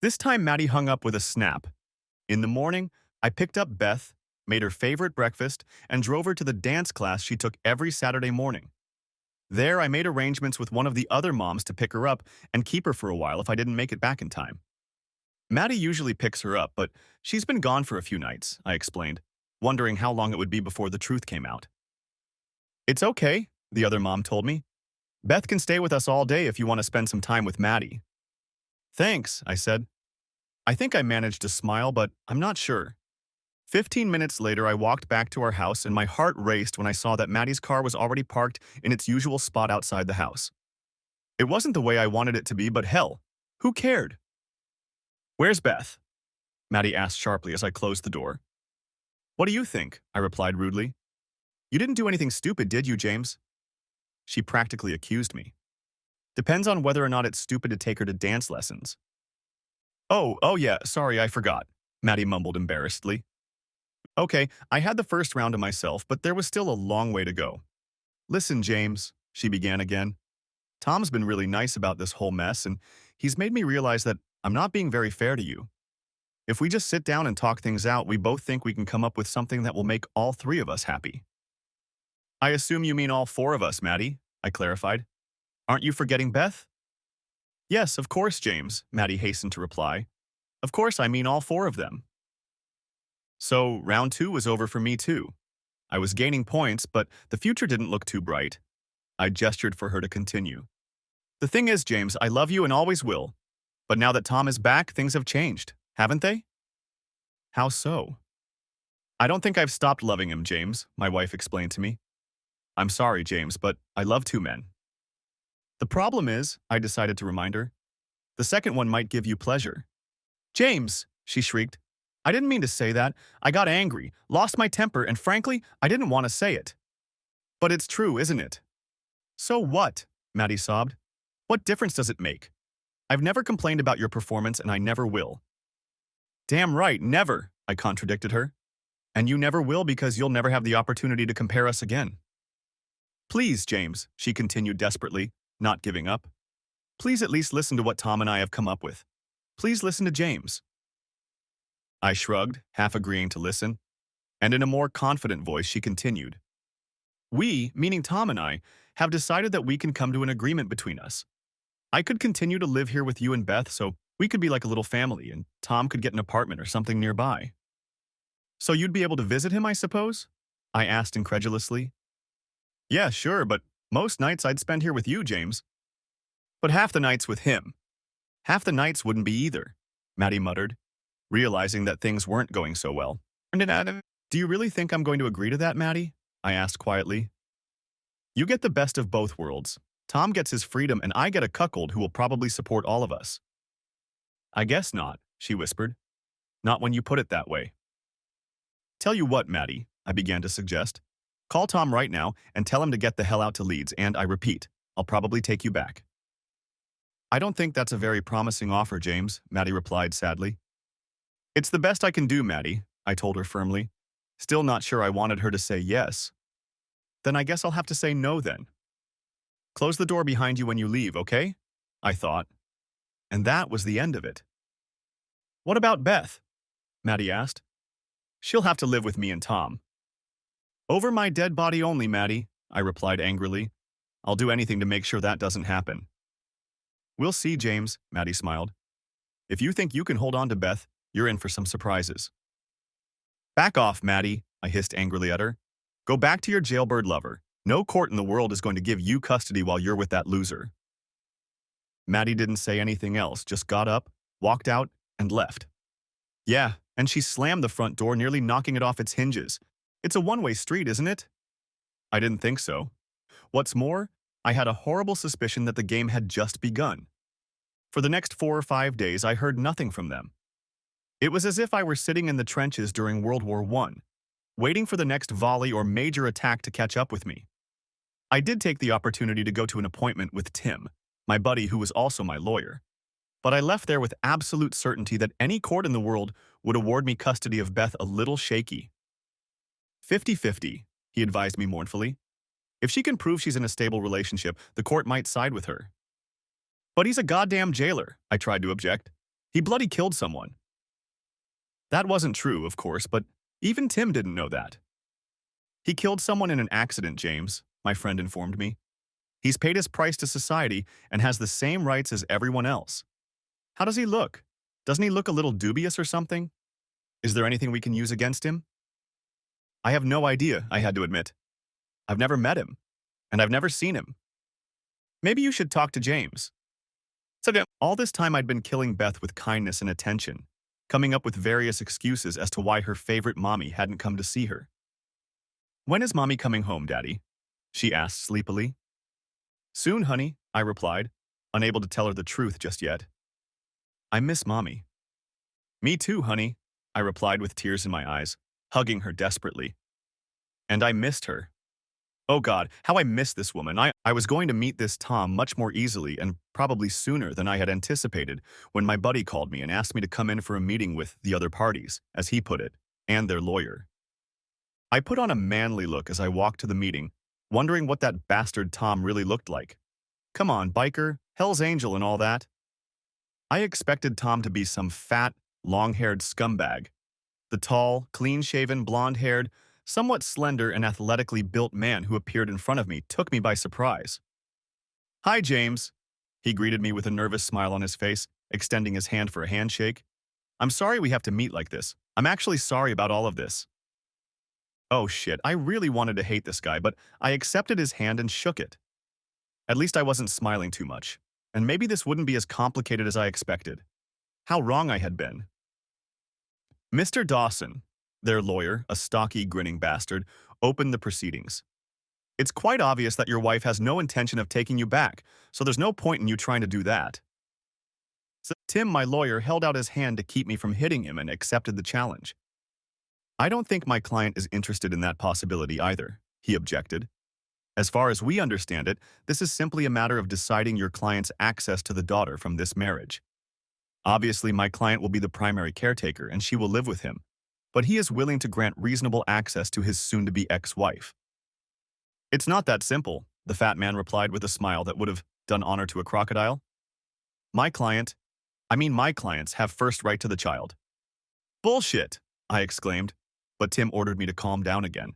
This time Maddie hung up with a snap. In the morning, I picked up Beth, made her favorite breakfast, and drove her to the dance class she took every Saturday morning. There, I made arrangements with one of the other moms to pick her up and keep her for a while if I didn't make it back in time. Maddie usually picks her up, but she's been gone for a few nights, I explained, wondering how long it would be before the truth came out. It's okay, the other mom told me. Beth can stay with us all day if you want to spend some time with Maddie. Thanks, I said. I think I managed to smile, but I'm not sure. 15 minutes later, I walked back to our house and my heart raced when I saw that Maddie's car was already parked in its usual spot outside the house. It wasn't the way I wanted it to be, but hell, who cared? Where's Beth? Maddie asked sharply as I closed the door. What do you think? I replied rudely. You didn't do anything stupid, did you, James? She practically accused me. Depends on whether or not it's stupid to take her to dance lessons. Oh yeah, sorry, I forgot, Maddie mumbled embarrassedly. Okay, I had the first round to myself, but there was still a long way to go. Listen, James, she began again. Tom's been really nice about this whole mess, and he's made me realize that I'm not being very fair to you. If we just sit down and talk things out, we both think we can come up with something that will make all three of us happy. I assume you mean all four of us, Maddie, I clarified. Aren't you forgetting Beth? Yes, of course, James, Maddie hastened to reply. Of course, I mean all four of them. So, round two was over for me too. I was gaining points, but the future didn't look too bright. I gestured for her to continue. The thing is, James, I love you and always will. But now that Tom is back, things have changed, haven't they? How so? I don't think I've stopped loving him, James, my wife explained to me. I'm sorry, James, but I love two men. The problem is, I decided to remind her, the second one might give you pleasure. James, she shrieked. I didn't mean to say that. I got angry, lost my temper, and frankly, I didn't want to say it. But it's true, isn't it? So what? Maddie sobbed. What difference does it make? I've never complained about your performance, and I never will. Damn right, never, I contradicted her. And you never will because you'll never have the opportunity to compare us again. Please, James, she continued desperately, not giving up. Please at least listen to what Tom and I have come up with. Please listen to James. I shrugged, half agreeing to listen, and in a more confident voice she continued. We, meaning Tom and I, have decided that we can come to an agreement between us. I could continue to live here with you and Beth, so we could be like a little family, and Tom could get an apartment or something nearby. So you'd be able to visit him, I suppose? I asked incredulously. Yeah, sure, but most nights I'd spend here with you, James. But half the nights with him. Half the nights wouldn't be either, Maddie muttered, realizing that things weren't going so well. Do you really think I'm going to agree to that, Maddie? I asked quietly. You get the best of both worlds. Tom gets his freedom and I get a cuckold who will probably support all of us. I guess not, she whispered. Not when you put it that way. Tell you what, Maddie, I began to suggest. Call Tom right now and tell him to get the hell out to Leeds, and I repeat, I'll probably take you back. I don't think that's a very promising offer, James, Maddie replied sadly. It's the best I can do, Maddie, I told her firmly. Still not sure I wanted her to say yes. Then I guess I'll have to say no then. Close the door behind you when you leave, okay? I thought. And that was the end of it. What about Beth? Maddie asked. She'll have to live with me and Tom. Over my dead body only, Maddie, I replied angrily. I'll do anything to make sure that doesn't happen. We'll see, James, Maddie smiled. If you think you can hold on to Beth, you're in for some surprises. Back off, Maddie, I hissed angrily at her. Go back to your jailbird lover. No court in the world is going to give you custody while you're with that loser. Maddie didn't say anything else, just got up, walked out, and left. Yeah, and she slammed the front door, nearly knocking it off its hinges. It's a one-way street, isn't it? I didn't think so. What's more, I had a horrible suspicion that the game had just begun. For the next 4 or 5 days, I heard nothing from them. It was as if I were sitting in the trenches during World War I, waiting for the next volley or major attack to catch up with me. I did take the opportunity to go to an appointment with Tim, my buddy who was also my lawyer. But I left there with absolute certainty that any court in the world would award me custody of Beth a little shaky. 50-50, he advised me mournfully. If she can prove she's in a stable relationship, the court might side with her. But he's a goddamn jailer, I tried to object. He bloody killed someone. That wasn't true, of course, but even Tim didn't know that. He killed someone in an accident, James, my friend informed me. He's paid his price to society and has the same rights as everyone else. How does he look? Doesn't he look a little dubious or something? Is there anything we can use against him? I have no idea, I had to admit. I've never met him, and I've never seen him. Maybe you should talk to James. So all this time I'd been killing Beth with kindness and attention, coming up with various excuses as to why her favorite mommy hadn't come to see her. When is mommy coming home, Daddy? She asked sleepily. Soon, honey, I replied, unable to tell her the truth just yet. I miss mommy. Me too, honey, I replied with tears in my eyes, hugging her desperately. And I missed her. Oh God, how I missed this woman. I was going to meet this Tom much more easily and probably sooner than I had anticipated when my buddy called me and asked me to come in for a meeting with the other parties, as he put it, and their lawyer. I put on a manly look as I walked to the meeting, wondering what that bastard Tom really looked like. Come on, biker, Hell's Angel and all that. I expected Tom to be some fat, long-haired scumbag. The tall, clean-shaven, blonde-haired, somewhat slender and athletically built man who appeared in front of me took me by surprise. Hi, James. He greeted me with a nervous smile on his face, extending his hand for a handshake. I'm sorry we have to meet like this. I'm actually sorry about all of this. Oh shit, I really wanted to hate this guy, but I accepted his hand and shook it. At least I wasn't smiling too much, and maybe this wouldn't be as complicated as I expected. How wrong I had been. Mr. Dawson, their lawyer, a stocky, grinning bastard, opened the proceedings. It's quite obvious that your wife has no intention of taking you back, so there's no point in you trying to do that. So Tim, my lawyer, held out his hand to keep me from hitting him and accepted the challenge. I don't think my client is interested in that possibility either, he objected. As far as we understand it, this is simply a matter of deciding your client's access to the daughter from this marriage. Obviously, my client will be the primary caretaker and she will live with him, but he is willing to grant reasonable access to his soon-to-be ex-wife. It's not that simple, the fat man replied with a smile that would have done honor to a crocodile. My clients have first right to the child. Bullshit, I exclaimed, but Tim ordered me to calm down again.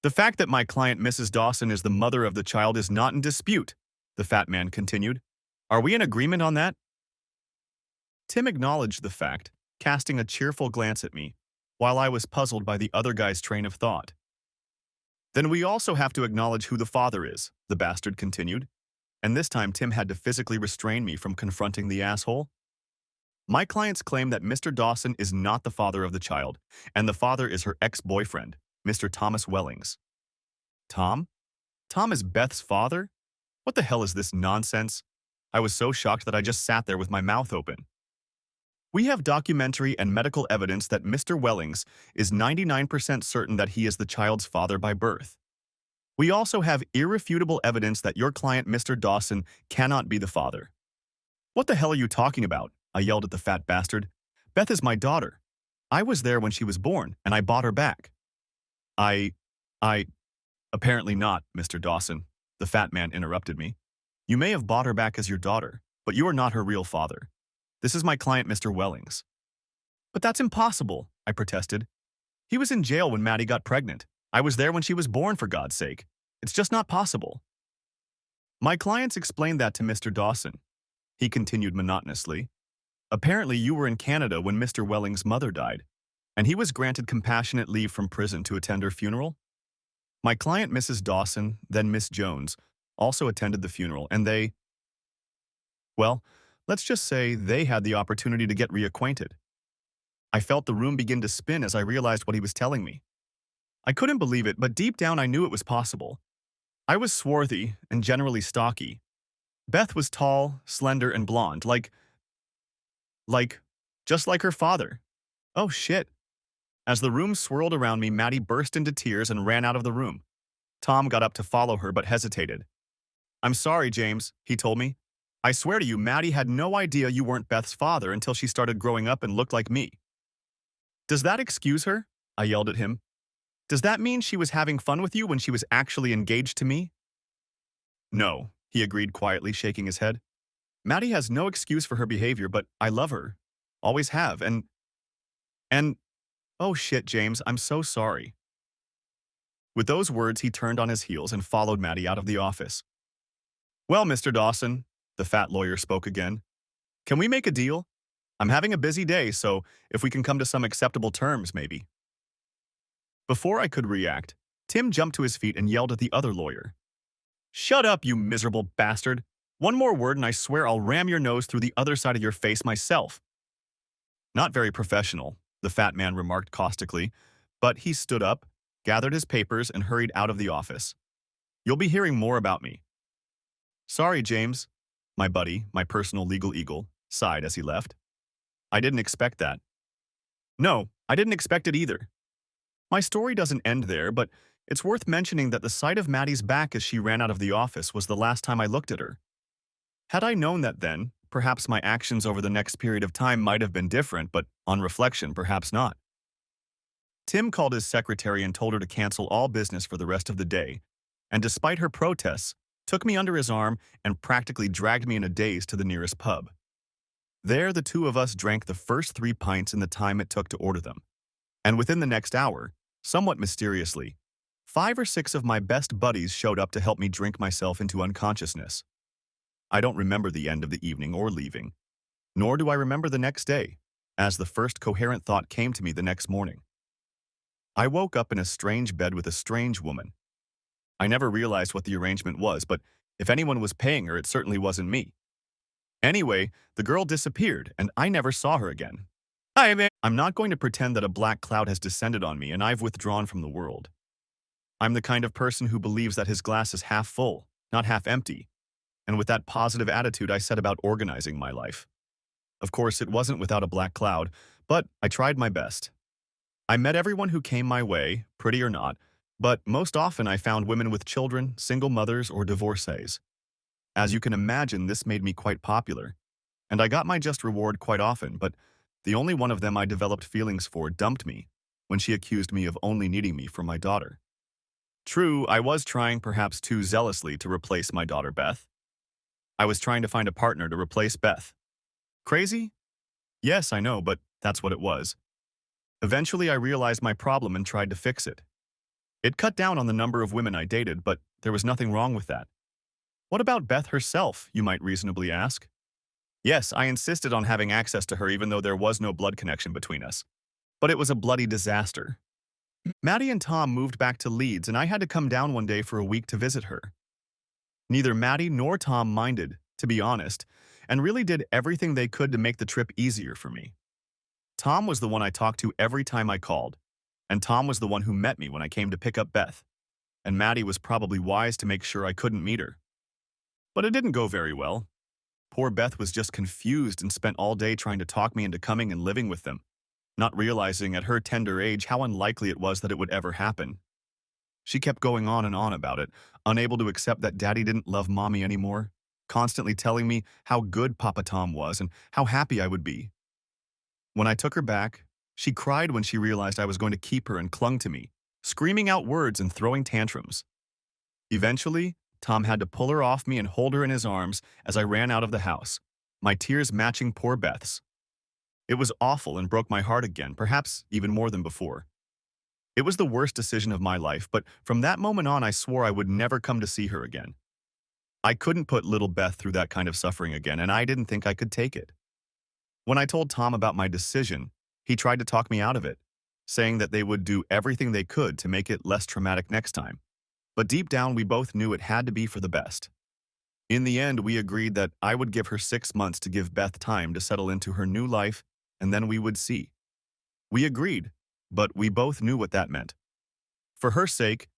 The fact that my client, Mrs. Dawson, is the mother of the child is not in dispute, the fat man continued. Are we in agreement on that? Tim acknowledged the fact, casting a cheerful glance at me, while I was puzzled by the other guy's train of thought. Then we also have to acknowledge who the father is, the bastard continued, and this time Tim had to physically restrain me from confronting the asshole. My clients claim that Mr. Dawson is not the father of the child, and the father is her ex-boyfriend, Mr. Thomas Wellings. Tom? Tom is Beth's father? What the hell is this nonsense? I was so shocked that I just sat there with my mouth open. We have documentary and medical evidence that Mr. Wellings is 99% certain that he is the child's father by birth. We also have irrefutable evidence that your client, Mr. Dawson, cannot be the father. What the hell are you talking about? I yelled at the fat bastard. Beth is my daughter. I was there when she was born, and I bought her back. Apparently not, Mr. Dawson, the fat man interrupted me. You may have bought her back as your daughter, but you are not her real father. This is my client, Mr. Wellings. But that's impossible, I protested. He was in jail when Maddie got pregnant. I was there when she was born, for God's sake. It's just not possible. My clients explained that to Mr. Dawson. He continued monotonously. Apparently, you were in Canada when Mr. Wellings' mother died, and he was granted compassionate leave from prison to attend her funeral. My client, Mrs. Dawson, then Miss Jones, also attended the funeral, and let's just say they had the opportunity to get reacquainted. I felt the room begin to spin as I realized what he was telling me. I couldn't believe it, but deep down I knew it was possible. I was swarthy and generally stocky. Beth was tall, slender, and blonde, just like her father. Oh shit. As the room swirled around me, Maddie burst into tears and ran out of the room. Tom got up to follow her but hesitated. I'm sorry, James, he told me. I swear to you, Maddie had no idea you weren't Beth's father until she started growing up and looked like me. Does that excuse her? I yelled at him. Does that mean she was having fun with you when she was actually engaged to me? No, he agreed quietly, shaking his head. Maddie has no excuse for her behavior, but I love her. Always have, and oh shit, James, I'm so sorry. With those words, he turned on his heels and followed Maddie out of the office. Well, Mr. Dawson, the fat lawyer spoke again. Can we make a deal? I'm having a busy day, so if we can come to some acceptable terms, maybe. Before I could react, Tim jumped to his feet and yelled at the other lawyer. Shut up, you miserable bastard. One more word and I swear I'll ram your nose through the other side of your face myself. Not very professional, the fat man remarked caustically, but he stood up, gathered his papers, and hurried out of the office. You'll be hearing more about me. Sorry, James, my buddy, my personal legal eagle, sighed as he left. I didn't expect that. No, I didn't expect it either. My story doesn't end there, but it's worth mentioning that the sight of Maddie's back as she ran out of the office was the last time I looked at her. Had I known that then, perhaps my actions over the next period of time might have been different, but on reflection, perhaps not. Tim called his secretary and told her to cancel all business for the rest of the day, and despite her protests, took me under his arm and practically dragged me in a daze to the nearest pub. There, the two of us drank the first 3 pints in the time it took to order them. And within the next hour, somewhat mysteriously, 5 or 6 of my best buddies showed up to help me drink myself into unconsciousness. I don't remember the end of the evening or leaving, nor do I remember the next day, as the first coherent thought came to me the next morning. I woke up in a strange bed with a strange woman. I never realized what the arrangement was, but if anyone was paying her, it certainly wasn't me. Anyway, the girl disappeared, and I never saw her again. I'm not going to pretend that a black cloud has descended on me and I've withdrawn from the world. I'm the kind of person who believes that his glass is half full, not half empty, and with that positive attitude I set about organizing my life. Of course, it wasn't without a black cloud, but I tried my best. I met everyone who came my way, pretty or not, but most often I found women with children, single mothers, or divorcees. As you can imagine, this made me quite popular, and I got my just reward quite often, but the only one of them I developed feelings for dumped me when she accused me of only needing me for my daughter. True, I was trying perhaps too zealously to replace my daughter Beth. I was trying to find a partner to replace Beth. Crazy? Yes, I know, but that's what it was. Eventually, I realized my problem and tried to fix it. It cut down on the number of women I dated, but there was nothing wrong with that. What about Beth herself, you might reasonably ask? Yes, I insisted on having access to her even though there was no blood connection between us. But it was a bloody disaster. Maddie and Tom moved back to Leeds and I had to come down one day for a week to visit her. Neither Maddie nor Tom minded, to be honest, and really did everything they could to make the trip easier for me. Tom was the one I talked to every time I called, and Tom was the one who met me when I came to pick up Beth, and Maddie was probably wise to make sure I couldn't meet her. But it didn't go very well. Poor Beth was just confused and spent all day trying to talk me into coming and living with them, not realizing at her tender age how unlikely it was that it would ever happen. She kept going on and on about it, unable to accept that Daddy didn't love Mommy anymore, constantly telling me how good Papa Tom was and how happy I would be. When I took her back, she cried when she realized I was going to keep her and clung to me, screaming out words and throwing tantrums. Eventually, Tom had to pull her off me and hold her in his arms as I ran out of the house, my tears matching poor Beth's. It was awful and broke my heart again, perhaps even more than before. It was the worst decision of my life, but from that moment on I swore I would never come to see her again. I couldn't put little Beth through that kind of suffering again, and I didn't think I could take it. When I told Tom about my decision, he tried to talk me out of it, saying that they would do everything they could to make it less traumatic next time. But deep down, we both knew it had to be for the best. In the end, we agreed that I would give her 6 months to give Beth time to settle into her new life, and then we would see. We agreed, but we both knew what that meant. For her sake,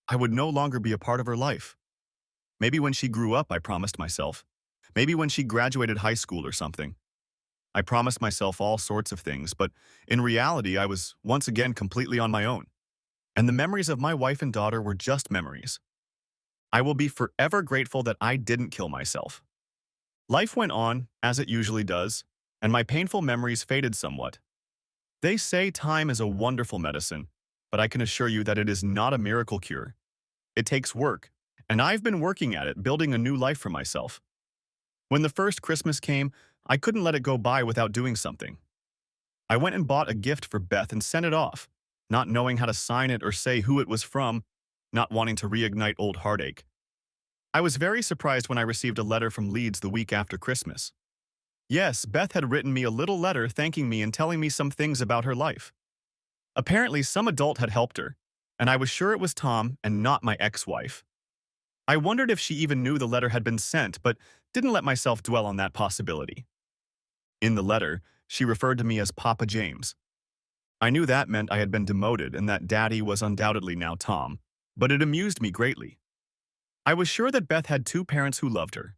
I would no longer be a part of her life. Maybe when she grew up, I promised myself. Maybe when she graduated high school or something. I promised myself all sorts of things, but in reality, I was once again completely on my own. And the memories of my wife and daughter were just memories. I will be forever grateful that I didn't kill myself. Life went on, as it usually does, and my painful memories faded somewhat. They say time is a wonderful medicine, but I can assure you that it is not a miracle cure. It takes work, and I've been working at it, building a new life for myself. When the first Christmas came, I couldn't let it go by without doing something. I went and bought a gift for Beth and sent it off, not knowing how to sign it or say who it was from, not wanting to reignite old heartache. I was very surprised when I received a letter from Leeds the week after Christmas. Yes, Beth had written me a little letter thanking me and telling me some things about her life. Apparently, some adult had helped her, and I was sure it was Tom and not my ex-wife. I wondered if she even knew the letter had been sent, but didn't let myself dwell on that possibility. In the letter, she referred to me as Papa James. I knew that meant I had been demoted and that Daddy was undoubtedly now Tom, but it amused me greatly. I was sure that Beth had two parents who loved her,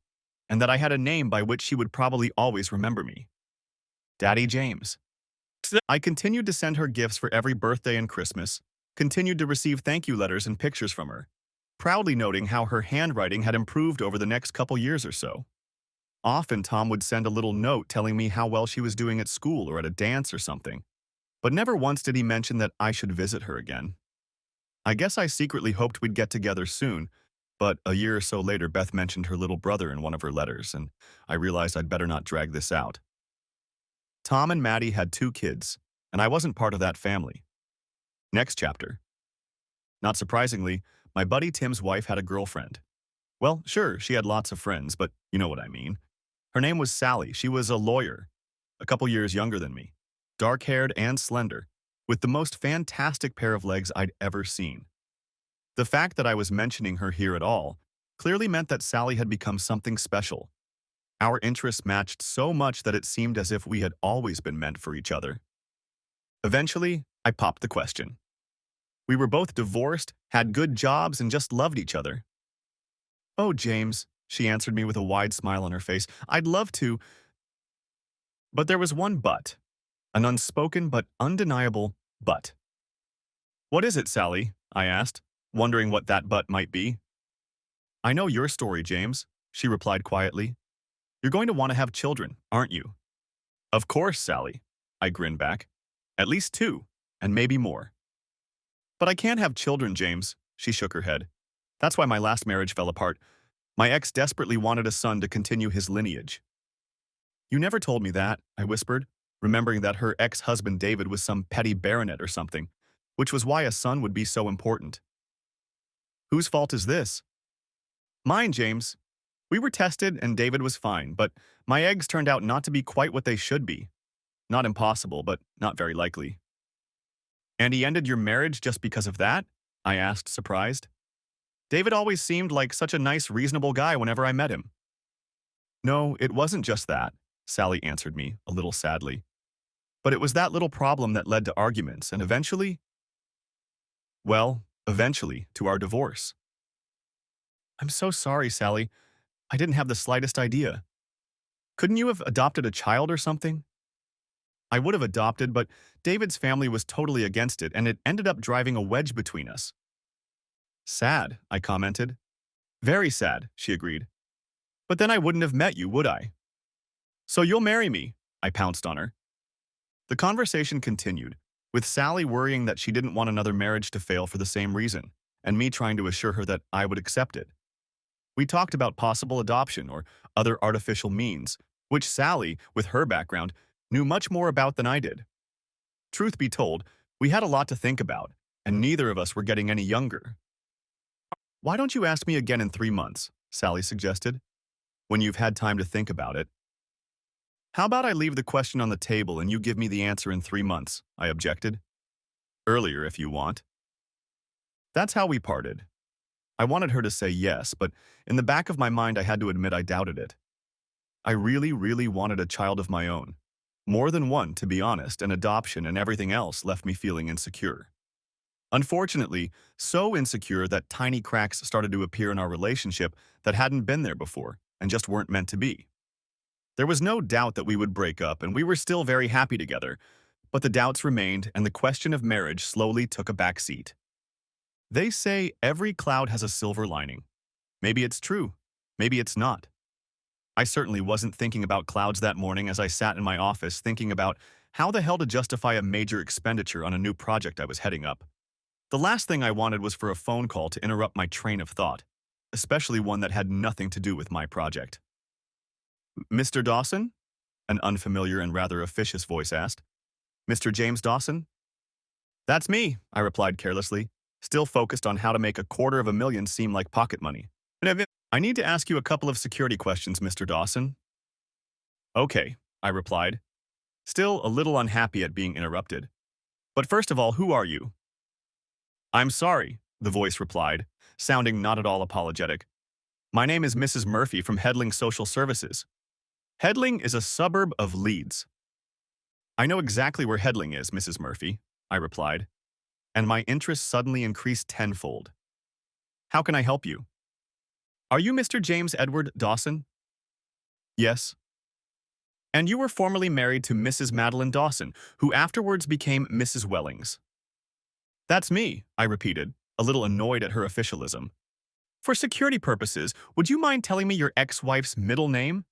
and that I had a name by which she would probably always remember me. Daddy James. I continued to send her gifts for every birthday and Christmas, continued to receive thank you letters and pictures from her, proudly noting how her handwriting had improved over the next couple years or so. Often Tom would send a little note telling me how well she was doing at school or at a dance or something, but never once did he mention that I should visit her again. I guess I secretly hoped we'd get together soon, but a year or so later Beth mentioned her little brother in one of her letters, and I realized I'd better not drag this out. Tom and Maddie had two kids, and I wasn't part of that family. Next chapter. Not surprisingly, my buddy Tim's wife had a girlfriend. Well, sure, she had lots of friends, but you know what I mean. Her name was Sally. She was a lawyer, a couple years younger than me, dark-haired and slender, with the most fantastic pair of legs I'd ever seen. The fact that I was mentioning her here at all clearly meant that Sally had become something special. Our interests matched so much that it seemed as if we had always been meant for each other. Eventually, I popped the question. We were both divorced, had good jobs, and just loved each other. "Oh, James," she answered me with a wide smile on her face, "I'd love to." But there was one but. An unspoken but undeniable but. "What is it, Sally?" I asked, wondering what that but might be. "I know your story, James," she replied quietly. "You're going to want to have children, aren't you?" "Of course, Sally," I grinned back. "At least two, and maybe more." "But I can't have children, James," she shook her head. "That's why my last marriage fell apart. My ex desperately wanted a son to continue his lineage." "You never told me that," I whispered, remembering that her ex-husband David was some petty baronet or something, which was why a son would be so important. "Whose fault is this?" "Mine, James. We were tested and David was fine, but my eggs turned out not to be quite what they should be. Not impossible, but not very likely." "And he ended your marriage just because of that?" I asked, surprised. "David always seemed like such a nice, reasonable guy whenever I met him." "No, it wasn't just that," Sally answered me, a little sadly. "But it was that little problem that led to arguments and eventually to our divorce." "I'm so sorry, Sally. I didn't have the slightest idea. Couldn't you have adopted a child or something?" "I would have adopted, but David's family was totally against it, and it ended up driving a wedge between us." "Sad," I commented. "Very sad," she agreed. "But then I wouldn't have met you, would I?" "So you'll marry me," I pounced on her. The conversation continued, with Sally worrying that she didn't want another marriage to fail for the same reason, and me trying to assure her that I would accept it. We talked about possible adoption or other artificial means, which Sally, with her background, knew much more about than I did. Truth be told, we had a lot to think about, and neither of us were getting any younger. "Why don't you ask me again in 3 months?" Sally suggested, "when you've had time to think about it." "How about I leave the question on the table and you give me the answer in 3 months?" I objected. "Earlier, if you want." That's how we parted. I wanted her to say yes, but in the back of my mind I had to admit I doubted it. I really, really wanted a child of my own. More than one, to be honest, and adoption and everything else left me feeling insecure. Unfortunately, so insecure that tiny cracks started to appear in our relationship that hadn't been there before and just weren't meant to be. There was no doubt that we would break up, and we were still very happy together, but the doubts remained and the question of marriage slowly took a back seat. They say every cloud has a silver lining. Maybe it's true. Maybe it's not. I certainly wasn't thinking about clouds that morning as I sat in my office thinking about how the hell to justify a major expenditure on a new project I was heading up. The last thing I wanted was for a phone call to interrupt my train of thought, especially one that had nothing to do with my project. "Mr. Dawson?" An unfamiliar and rather officious voice asked. "Mr. James Dawson?" "That's me," I replied carelessly, still focused on how to make $250,000 seem like pocket money. "I need to ask you a couple of security questions, Mr. Dawson." Okay, I replied, still a little unhappy at being interrupted. But first of all, who are you? I'm sorry, the voice replied, sounding not at all apologetic. My name is Mrs. Murphy from Headling Social Services. Headling is a suburb of Leeds. I know exactly where Headling is, Mrs. Murphy, I replied, and my interest suddenly increased tenfold. How can I help you? Are you Mr. James Edward Dawson? Yes. And you were formerly married to Mrs. Madeline Dawson, who afterwards became Mrs. Wellings. That's me, I repeated, a little annoyed at her officialism. For security purposes, would you mind telling me your ex-wife's middle name?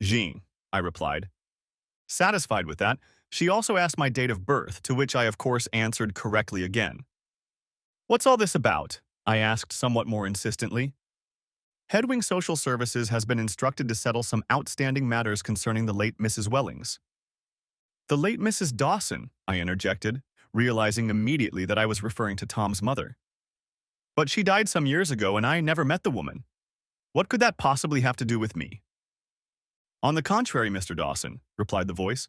Jean, I replied. Satisfied with that, she also asked my date of birth, to which I of course answered correctly again. What's all this about? I asked somewhat more insistently. Headwing Social Services has been instructed to settle some outstanding matters concerning the late Mrs. Wellings. The late Mrs. Dawson, I interjected, realizing immediately that I was referring to Tom's mother. But she died some years ago and I never met the woman. What could that possibly have to do with me? On the contrary, Mr. Dawson, replied the voice.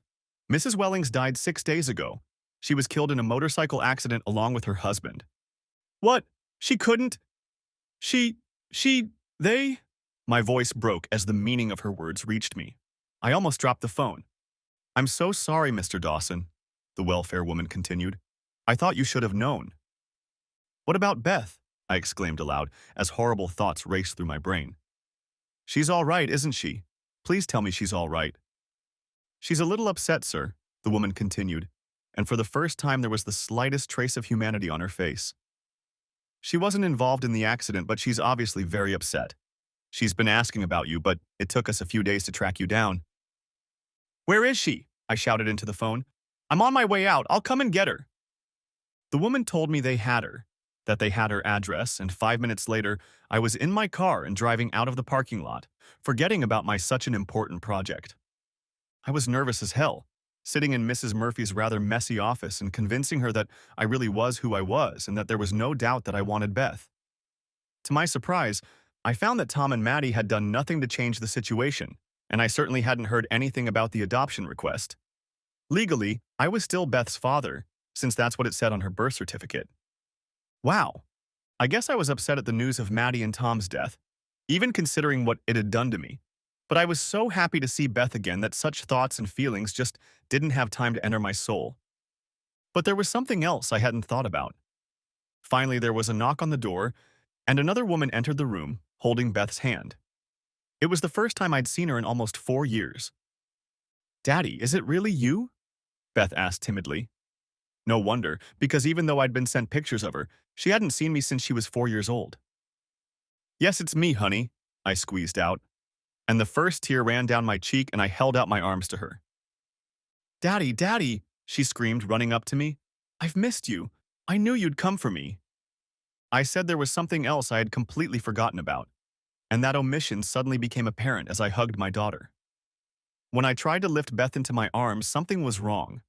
Mrs. Wellings died 6 days ago. She was killed in a motorcycle accident along with her husband. What? She couldn't? They? My voice broke as the meaning of her words reached me. I almost dropped the phone. I'm so sorry, Mr. Dawson, the welfare woman continued. I thought you should have known. What about Beth? I exclaimed aloud as horrible thoughts raced through my brain. She's all right, isn't she? Please tell me she's all right. She's a little upset, sir, the woman continued, and for the first time there was the slightest trace of humanity on her face. She wasn't involved in the accident, but she's obviously very upset. She's been asking about you, but it took us a few days to track you down. Where is she? I shouted into the phone. I'm on my way out. I'll come and get her. The woman told me they had her, that they had her address, and 5 minutes later, I was in my car and driving out of the parking lot, forgetting about my such an important project. I was nervous as hell, sitting in Mrs. Murphy's rather messy office and convincing her that I really was who I was and that there was no doubt that I wanted Beth. To my surprise, I found that Tom and Maddie had done nothing to change the situation, and I certainly hadn't heard anything about the adoption request. Legally, I was still Beth's father, since that's what it said on her birth certificate. Wow. I guess I was upset at the news of Maddie and Tom's death, even considering what it had done to me. But I was so happy to see Beth again that such thoughts and feelings just didn't have time to enter my soul. But there was something else I hadn't thought about. Finally, there was a knock on the door, and another woman entered the room, holding Beth's hand. It was the first time I'd seen her in almost 4 years. Daddy, is it really you? Beth asked timidly. No wonder, because even though I'd been sent pictures of her, she hadn't seen me since she was 4 years old. Yes, it's me, honey, I squeezed out, and the first tear ran down my cheek and I held out my arms to her. Daddy, Daddy, she screamed, running up to me. I've missed you. I knew you'd come for me. I said there was something else I had completely forgotten about, and that omission suddenly became apparent as I hugged my daughter. When I tried to lift Beth into my arms, something was wrong.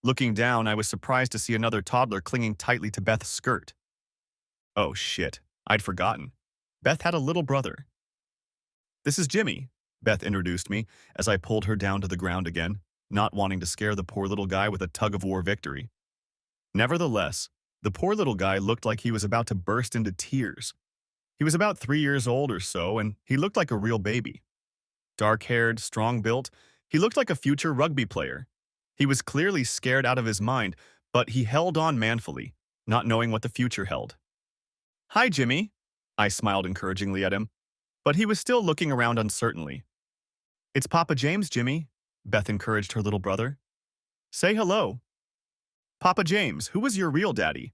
Looking down, I was surprised to see another toddler clinging tightly to Beth's skirt. Oh shit, I'd forgotten. Beth had a little brother. This is Jimmy, Beth introduced me as I pulled her down to the ground again, not wanting to scare the poor little guy with a tug-of-war victory. Nevertheless, the poor little guy looked like he was about to burst into tears. He was about 3 years old or so, and he looked like a real baby. Dark-haired, strong-built, he looked like a future rugby player. He was clearly scared out of his mind, but he held on manfully, not knowing what the future held. Hi, Jimmy, I smiled encouragingly at him, but he was still looking around uncertainly. It's Papa James, Jimmy, Beth encouraged her little brother. Say hello. Papa James, who was your real daddy?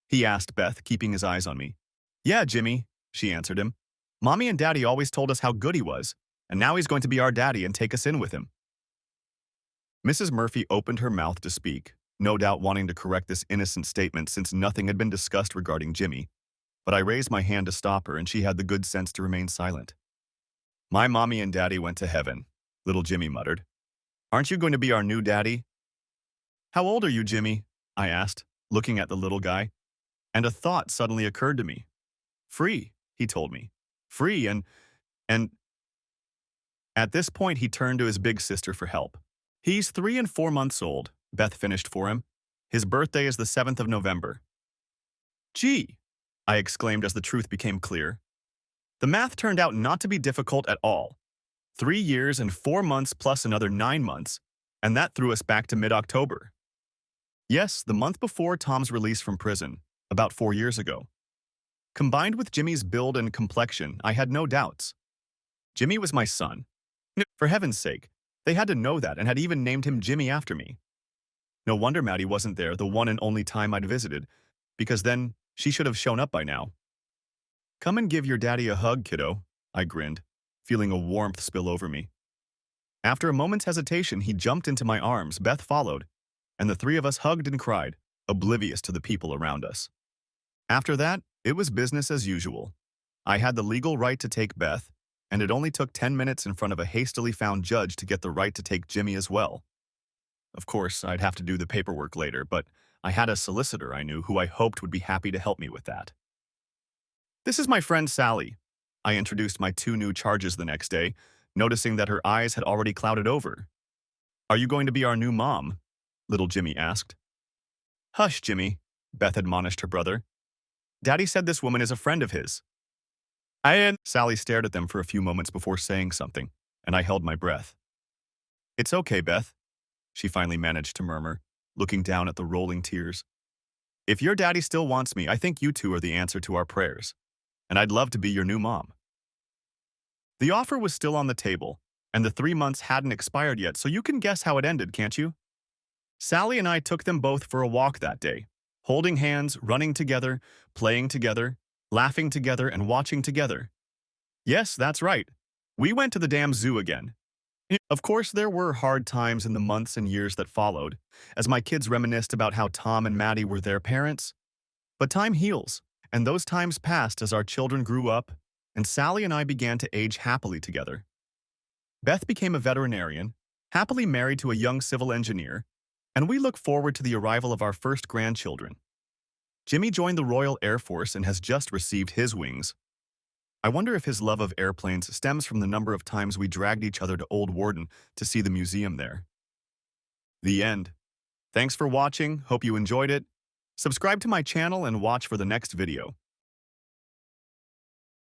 He asked Beth, keeping his eyes on me. Yeah, Jimmy, she answered him. Mommy and Daddy always told us how good he was, and now he's going to be our daddy and take us in with him. Mrs. Murphy opened her mouth to speak, no doubt wanting to correct this innocent statement since nothing had been discussed regarding Jimmy, but I raised my hand to stop her and she had the good sense to remain silent. My mommy and daddy went to heaven, little Jimmy muttered. Aren't you going to be our new daddy? How old are you, Jimmy? I asked, looking at the little guy, and a thought suddenly occurred to me. Free, he told me. Free and At this point, he turned to his big sister for help. He's 3 and 4 months old, Beth finished for him. His birthday is the 7th of November. Gee, I exclaimed as the truth became clear. The math turned out not to be difficult at all. 3 years and 4 months plus another 9 months, and that threw us back to mid-October. Yes, the month before Tom's release from prison, about 4 years ago. Combined with Jimmy's build and complexion, I had no doubts. Jimmy was my son. For heaven's sake, they had to know that and had even named him Jimmy after me. No wonder Maddie wasn't there the one and only time I'd visited, because then she should have shown up by now. Come and give your daddy a hug, kiddo, I grinned, feeling a warmth spill over me. After a moment's hesitation, he jumped into my arms, Beth followed, and the three of us hugged and cried, oblivious to the people around us. After that, it was business as usual. I had the legal right to take Beth, and it only took 10 minutes in front of a hastily found judge to get the right to take Jimmy as well. Of course, I'd have to do the paperwork later, but I had a solicitor I knew who I hoped would be happy to help me with that. This is my friend Sally. I introduced my 2 new charges the next day, noticing that her eyes had already clouded over. Are you going to be our new mom? Little Jimmy asked. Hush, Jimmy, Beth admonished her brother. Daddy said this woman is a friend of his. Sally stared at them for a few moments before saying something, and I held my breath. It's okay, Beth, she finally managed to murmur, looking down at the rolling tears. If your daddy still wants me, I think you two are the answer to our prayers, and I'd love to be your new mom. The offer was still on the table, and the 3 months hadn't expired yet, so you can guess how it ended, can't you? Sally and I took them both for a walk that day, holding hands, running together, playing together, laughing together, and watching together. Yes, that's right. We went to the damn zoo again. Of course, there were hard times in the months and years that followed, as my kids reminisced about how Tom and Maddie were their parents. But time heals, and those times passed as our children grew up, and Sally and I began to age happily together. Beth became a veterinarian, happily married to a young civil engineer, and we look forward to the arrival of our first grandchildren. Jimmy joined the Royal Air Force and has just received his wings. I wonder if his love of airplanes stems from the number of times we dragged each other to Old Warden to see the museum there. The end. Thanks for watching, hope you enjoyed it. Subscribe to my channel and watch for the next video.